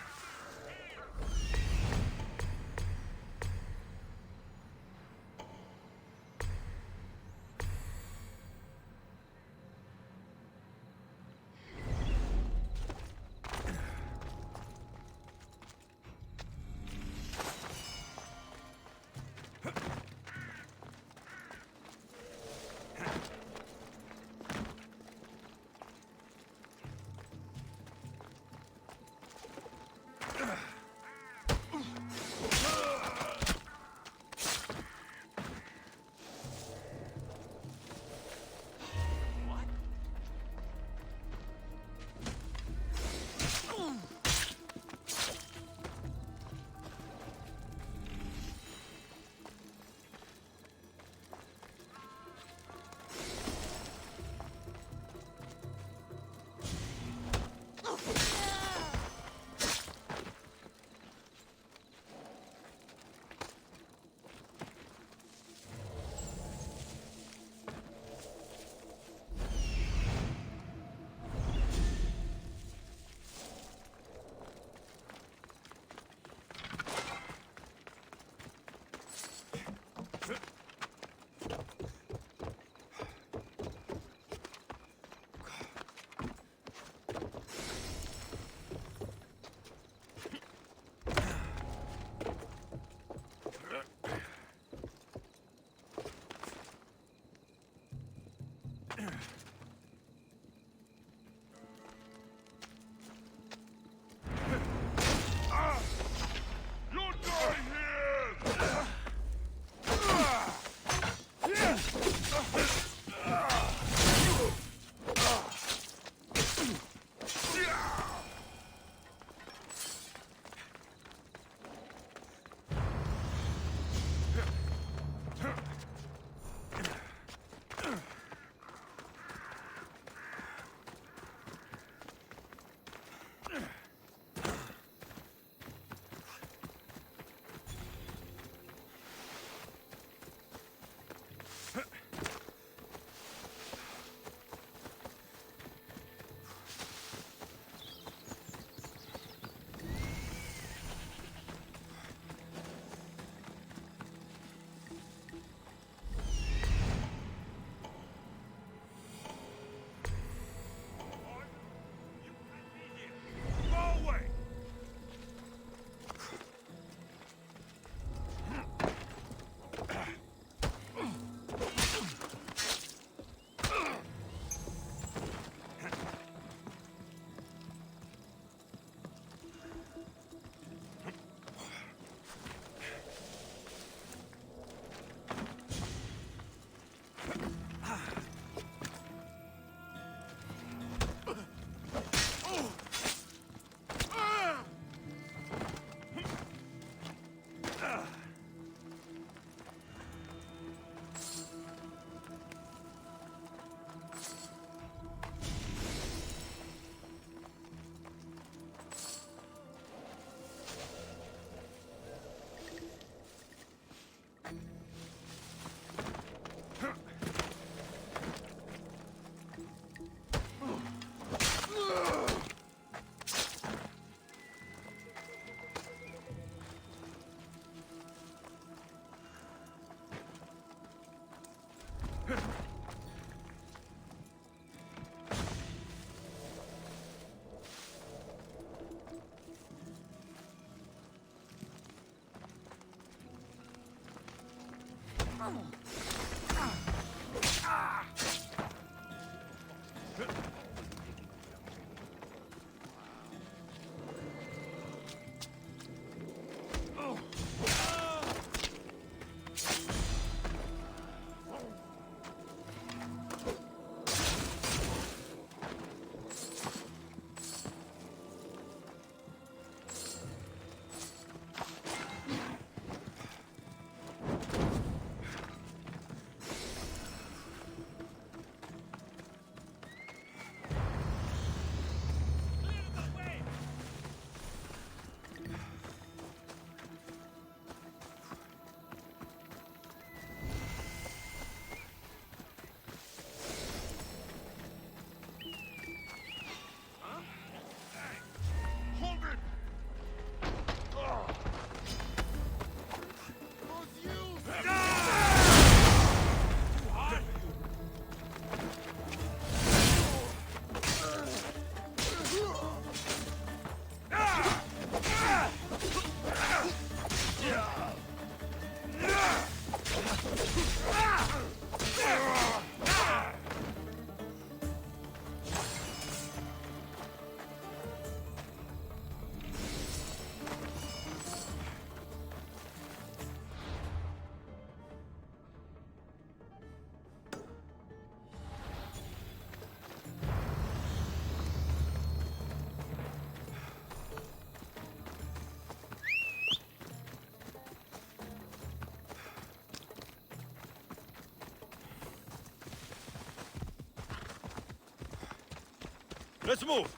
Let's move!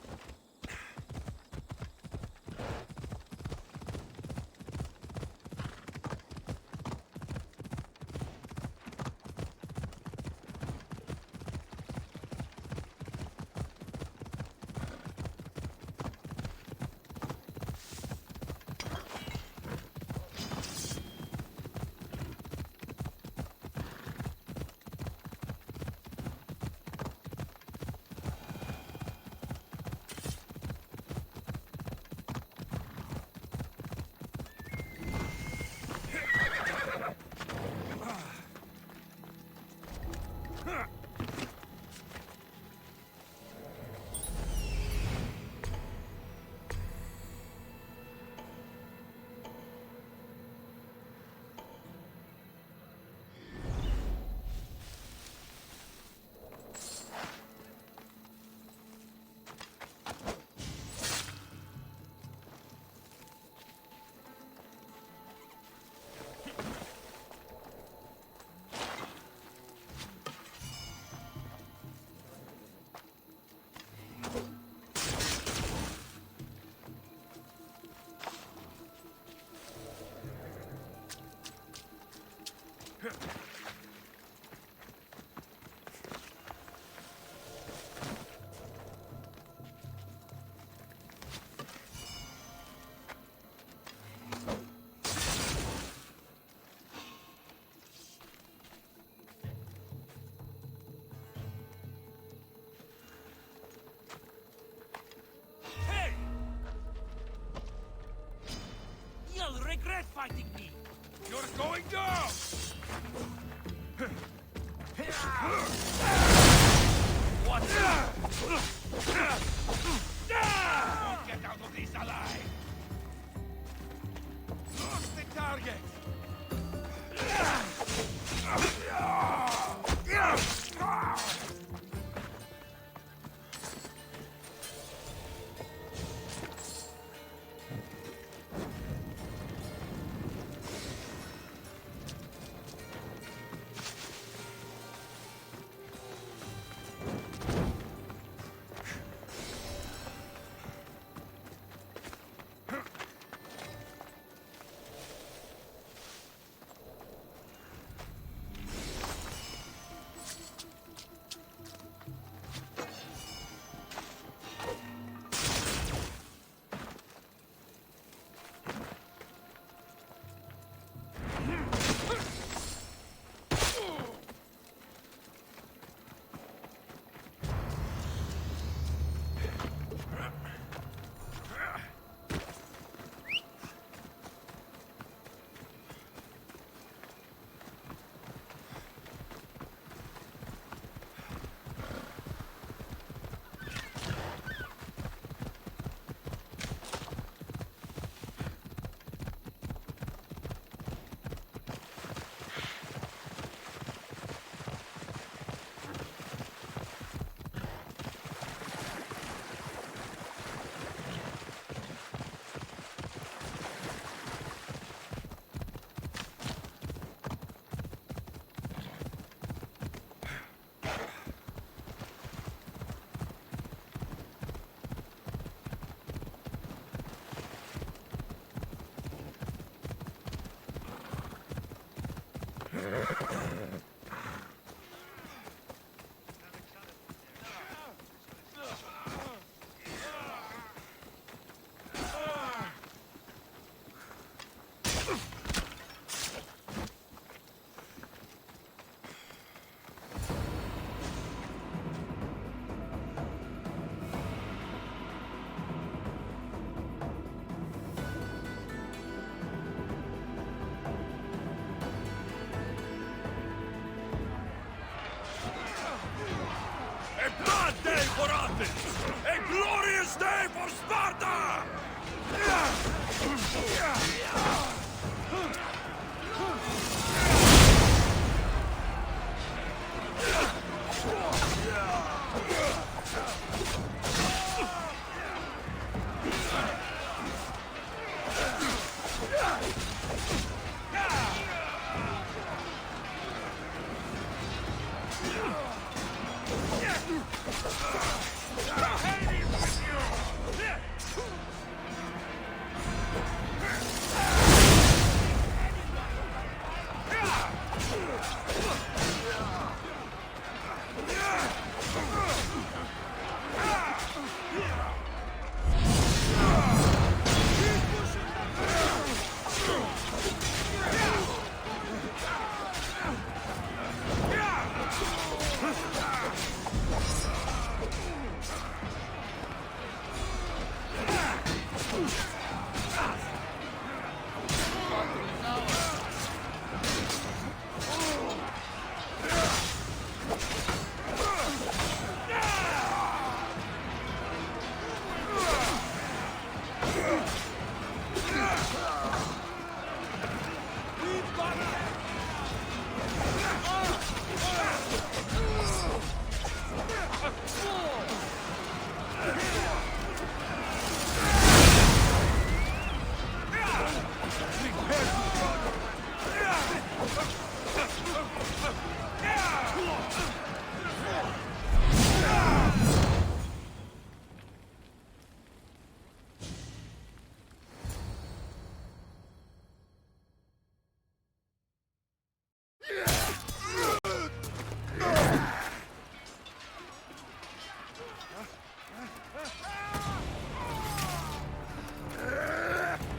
You'll regret fighting me! You're going down! What? Won't get out of this alive! Lost the target!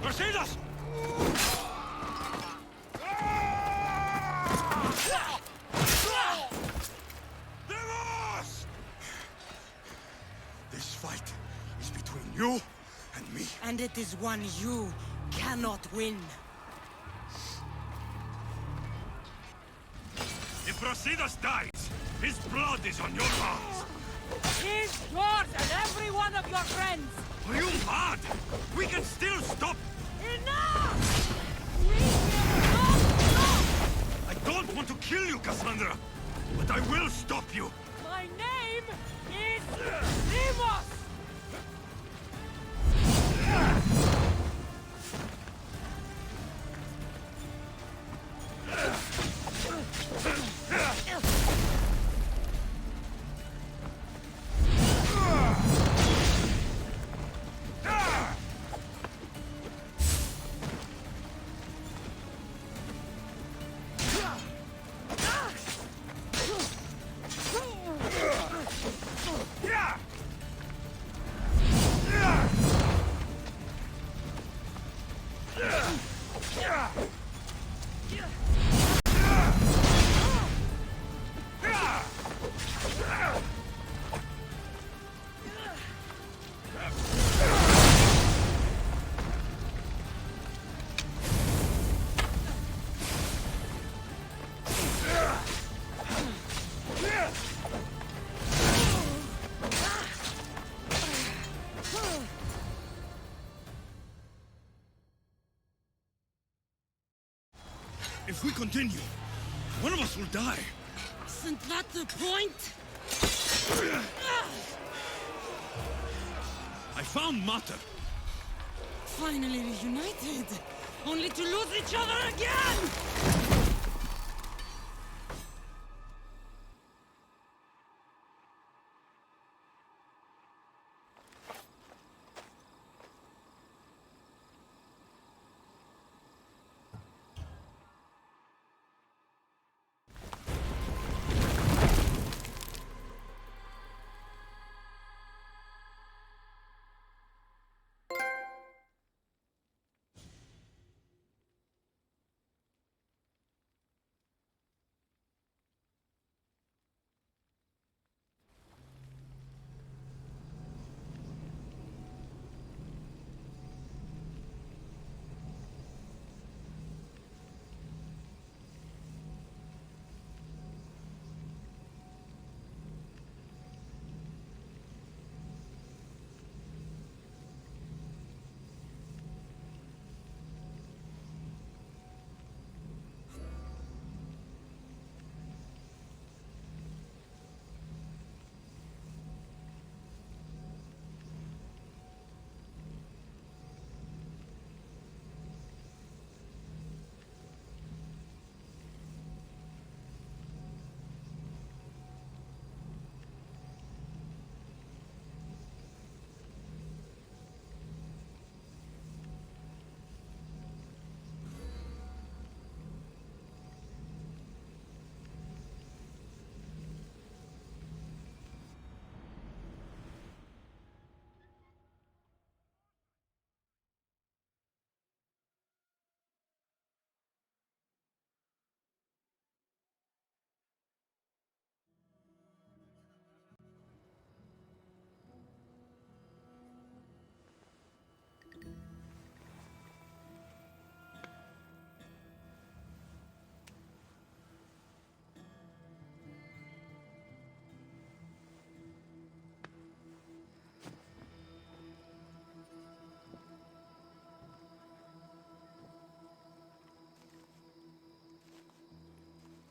Crusaders! Devos! This fight is between you and me. And it is one you cannot win. If Brasidas dies, his blood is on your hands. He's yours and every one of your friends! Are you mad? We can still stop. Enough! I don't want to kill you, Cassandra, but I will stop you. My name is Limos! If we continue, one of us will die. Isn't that the point? I found Mater. Finally reunited, only to lose each other again!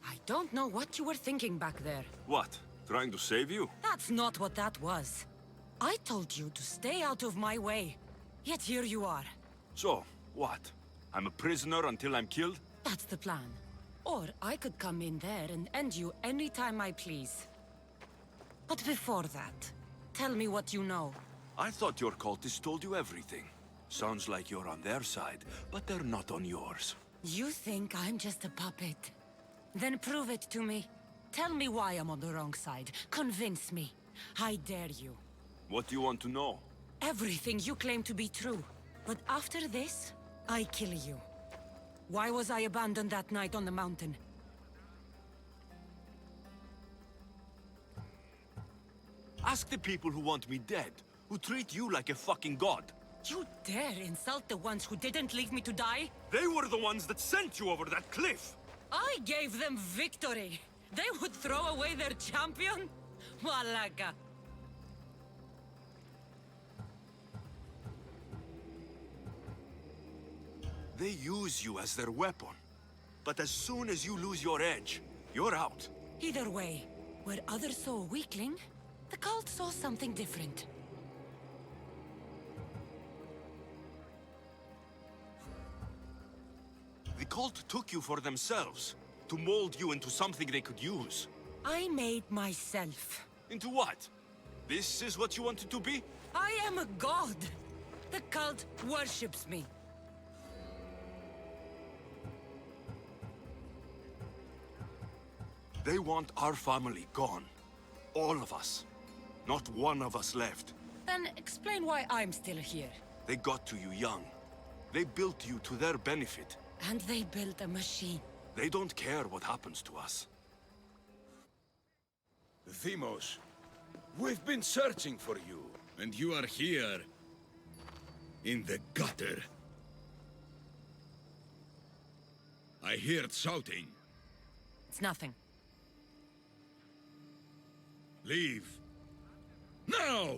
I don't know what you were thinking back there. What? Trying to save you? That's not what that was. I told you to stay out of my way. Yet here you are. So, what? I'm a prisoner until I'm killed? That's the plan. Or I could come in there and end you anytime I please. But before that, tell me what you know. I thought your cultists told you everything. Sounds like you're on their side, but they're not on yours. You think I'm just a puppet? Then prove it to me. Tell me why I'm on the wrong side. Convince me. I dare you. What do you want to know? Everything you claim to be true. But after this, I kill you. Why was I abandoned that night on the mountain? Ask the people who want me dead, who treat you like a fucking god. You dare insult the ones who didn't leave me to die? They were the ones that sent you over that cliff! I gave them victory! They would throw away their champion? Malaga. They use you as their weapon. But as soon as you lose your edge, you're out. Either way, where others saw a weakling, the cult saw something different. The cult took you for themselves, to mold you into something they could use. I made myself. Into what? This is what you wanted to be? I am a god. The cult worships me. They want our family gone. All of us. Not one of us left. Then explain why I'm still here. They got to you young. They built you to their benefit. And they built a machine. They don't care what happens to us. Themos, we've been searching for you, and you are here... in the gutter. I heard shouting. It's nothing. Leave. Now!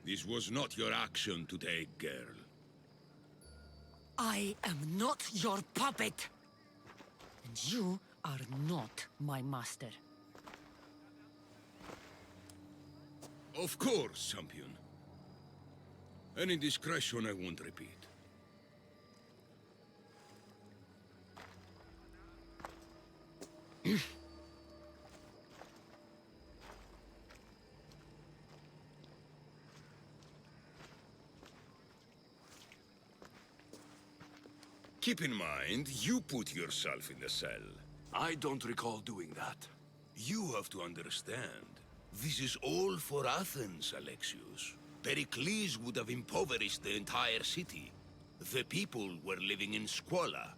This was not your action to take, girl. I am not your puppet. And you are not my master. Of course, champion. Any indiscretion I won't repeat. Keep in mind, you put yourself in the cell. I don't recall doing that. You have to understand. This is all for Athens, Alexios. Pericles would have impoverished the entire city. The people were living in squalor.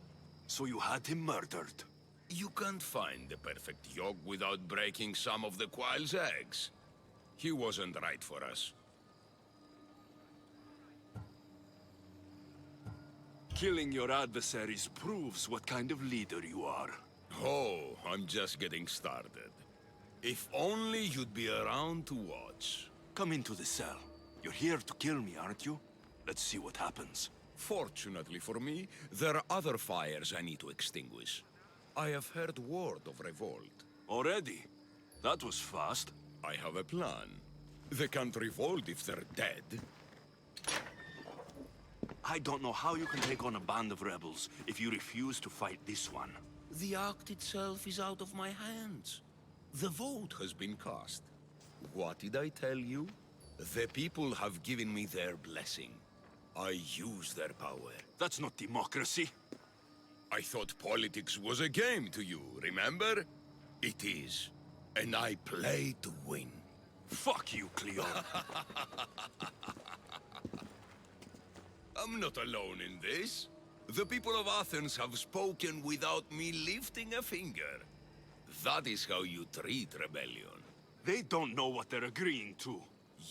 So you had him murdered? You can't find the perfect yolk without breaking some of the quail's eggs. He wasn't right for us. Killing your adversaries proves what kind of leader you are. Oh, I'm just getting started. If only you'd be around to watch. Come into the cell. You're here to kill me, aren't you? Let's see what happens. Fortunately for me, there are other fires I need to extinguish. I have heard word of revolt. Already? That was fast. I have a plan. They can't revolt if they're dead. I don't know how you can take on a band of rebels if you refuse to fight this one. The act itself is out of my hands. The vote has been cast. What did I tell you? The people have given me their blessing. I use their power. That's not democracy. I thought politics was a game to you, remember? It is. And I play to win. Fuck you, Cleo. I'm not alone in this. The people of Athens have spoken without me lifting a finger. That is how you treat rebellion. They don't know what they're agreeing to.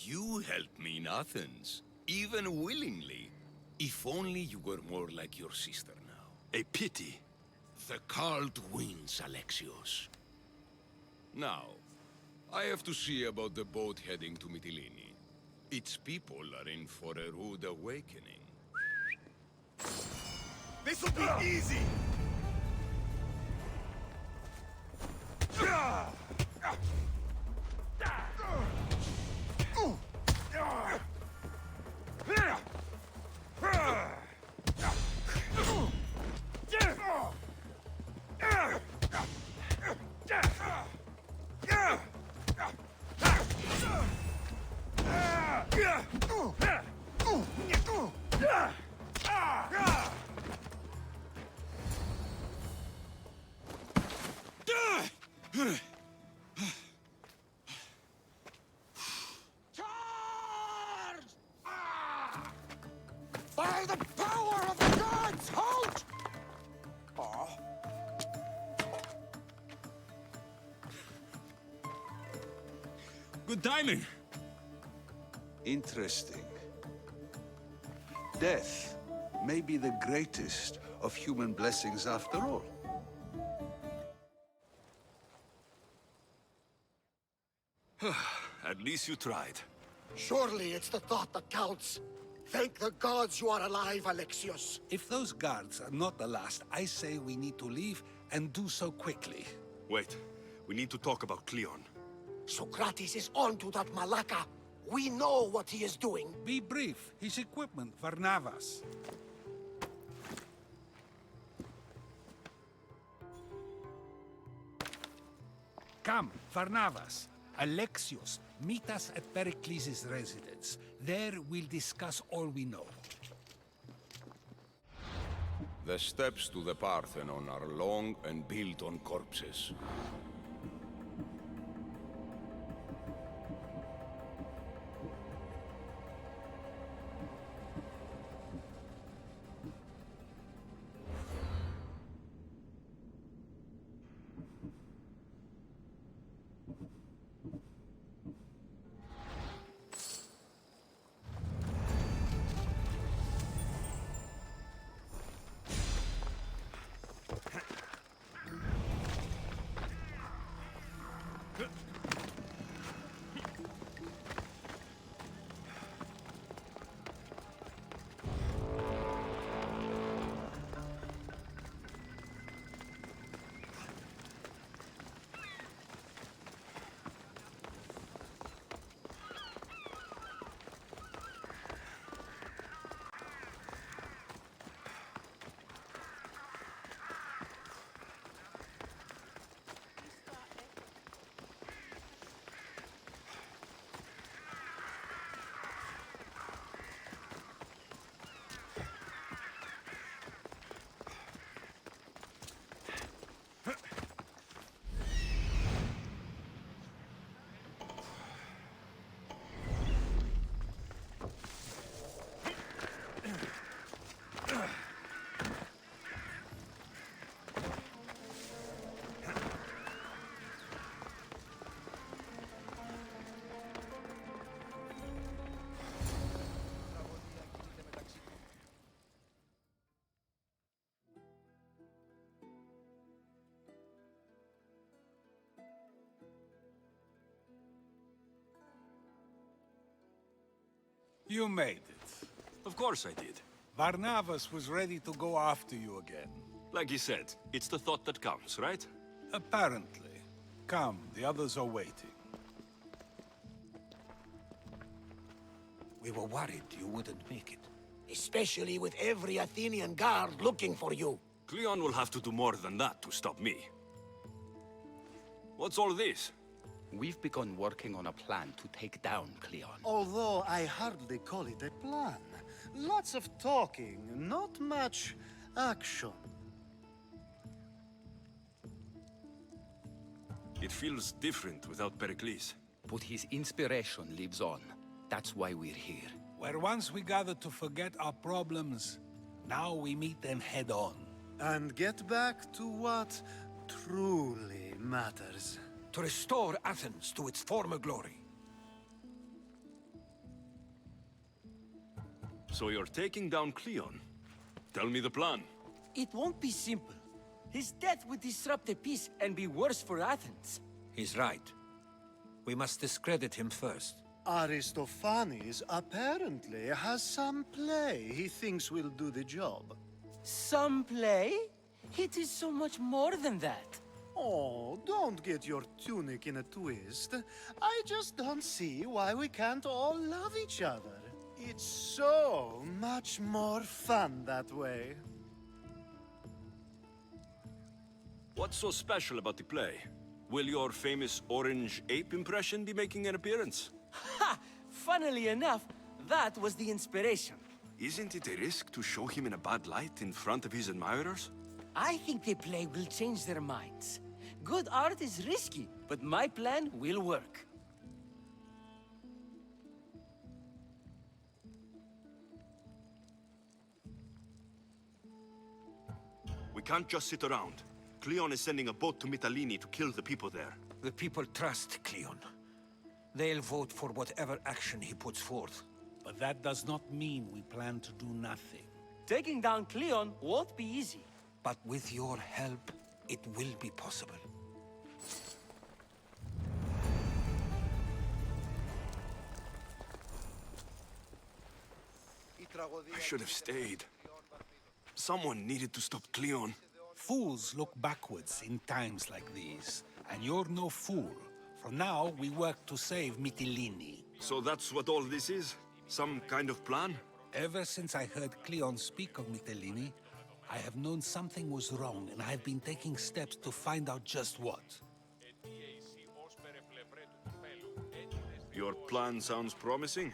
You helped me in Athens, even willingly. If only you were more like your sister now. A pity. The cult wins, Alexios. Now, I have to see about the boat heading to Mytilene. Its people are in for a rude awakening. This'll be easy! timing! Interesting. Death may be the greatest of human blessings after all. At least you tried. Surely it's the thought that counts. Thank the gods you are alive, Alexios. If those guards are not the last, I say we need to leave and do so quickly. Wait, we need to talk about Cleon. Socrates is onto that Malaka. We know what he is doing. Be brief. His equipment, Varnavas. Come, Varnavas. Alexios, meet us at Pericles' residence. There we'll discuss all we know. The steps to the Parthenon are long and built on corpses. You made it. Of course I did. Varnavas was ready to go after you again. Like he said, it's the thought that counts, right? Apparently. Come, the others are waiting. We were worried you wouldn't make it. Especially with every Athenian guard looking for you. Cleon will have to do more than that to stop me. What's all this? We've begun working on a plan to take down Cleon. Although I hardly call it a plan. Lots of talking, not much action. It feels different without Pericles. But his inspiration lives on. That's why we're here. Where once we gathered to forget our problems, now we meet them head on. And get back to what truly matters. To restore Athens to its former glory. So you're taking down Cleon? Tell me the plan. It won't be simple. His death would disrupt the peace and be worse for Athens. He's right. We must discredit him first. Aristophanes apparently has some play he thinks will do the job. Some play? It is so much more than that. Oh, don't get your tunic in a twist. I just don't see why we can't all love each other. It's so much more fun that way. What's so special about the play? Will your famous orange ape impression be making an appearance? Ha! Funnily enough, that was the inspiration. Isn't it a risk to show him in a bad light in front of his admirers? I think the play will change their minds. Good art is risky, but my plan will work. We can't just sit around. Cleon is sending a boat to Mytilene to kill the people there. The people trust Cleon. They'll vote for whatever action he puts forth. But that does not mean we plan to do nothing. Taking down Cleon won't be easy. But with your help, it will be possible. I should have stayed. Someone needed to stop Cleon. Fools look backwards in times like these. And you're no fool. From now, we work to save Mytilene. So that's what all this is? Some kind of plan? Ever since I heard Cleon speak of Mytilene, I have known something was wrong, and I've been taking steps to find out just what. Your plan sounds promising.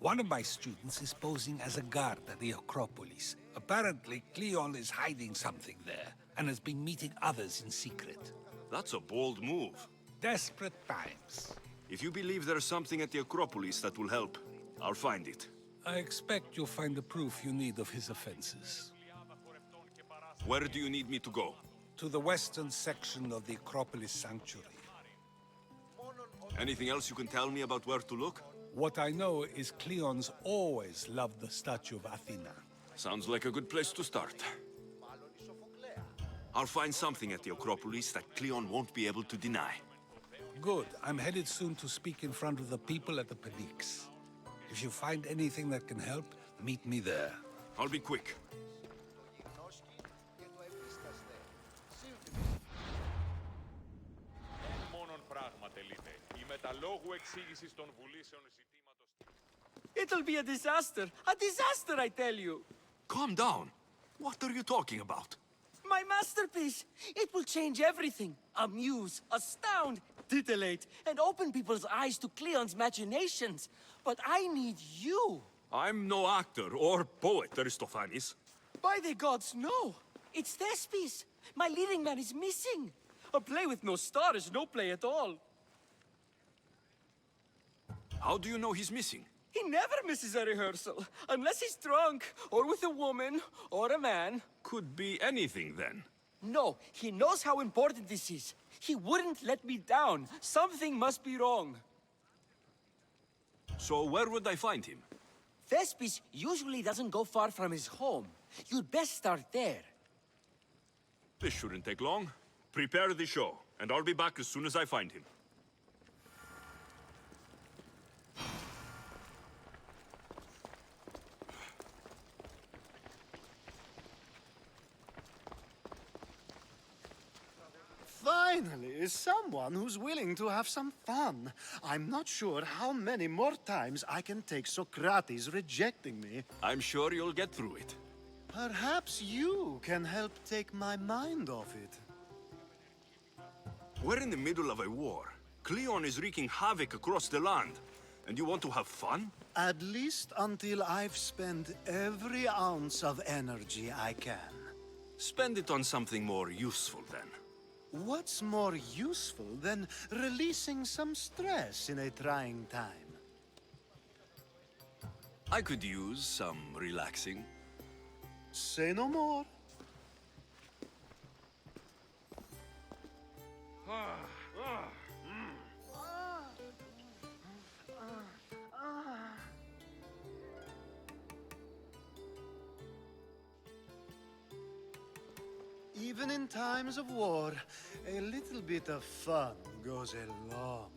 One of my students is posing as a guard at the Acropolis. Apparently, Cleon is hiding something there, and has been meeting others in secret. That's a bold move. Desperate times. If you believe there's something at the Acropolis that will help, I'll find it. I expect you'll find the proof you need of his offenses. Where do you need me to go? To the western section of the Acropolis Sanctuary. Anything else you can tell me about where to look? What I know is Cleon's always loved the statue of Athena. Sounds like a good place to start. I'll find something at the Acropolis that Cleon won't be able to deny. Good. I'm headed soon to speak in front of the people at the Pnyx. If you find anything that can help, meet me there. I'll be quick. It'll be a disaster! A disaster, I tell you! Calm down. What are you talking about? My masterpiece! It will change everything. Amuse, astound, titillate, and open people's eyes to Cleon's machinations. But I need you! I'm no actor or poet, Aristophanes. By the gods, no! It's Thespis! My leading man is missing! A play with no star is no play at all. How do you know he's missing? He never misses a rehearsal, unless he's drunk, or with a woman, or a man. Could be anything, then. No, he knows how important this is. He wouldn't let me down. Something must be wrong. So where would I find him? Thespis usually doesn't go far from his home. You'd best start there. This shouldn't take long. Prepare the show, and I'll be back as soon as I find him. Finally, someone who's willing to have some fun. I'm not sure how many more times I can take Socrates rejecting me. I'm sure you'll get through it. Perhaps you can help take my mind off it. We're in the middle of a war. Cleon is wreaking havoc across the land. And you want to have fun? At least until I've spent every ounce of energy I can. Spend it on something more useful, then. What's more useful than releasing some stress in a trying time? I could use some relaxing. Say no more. Even in times of war, a little bit of fun goes a long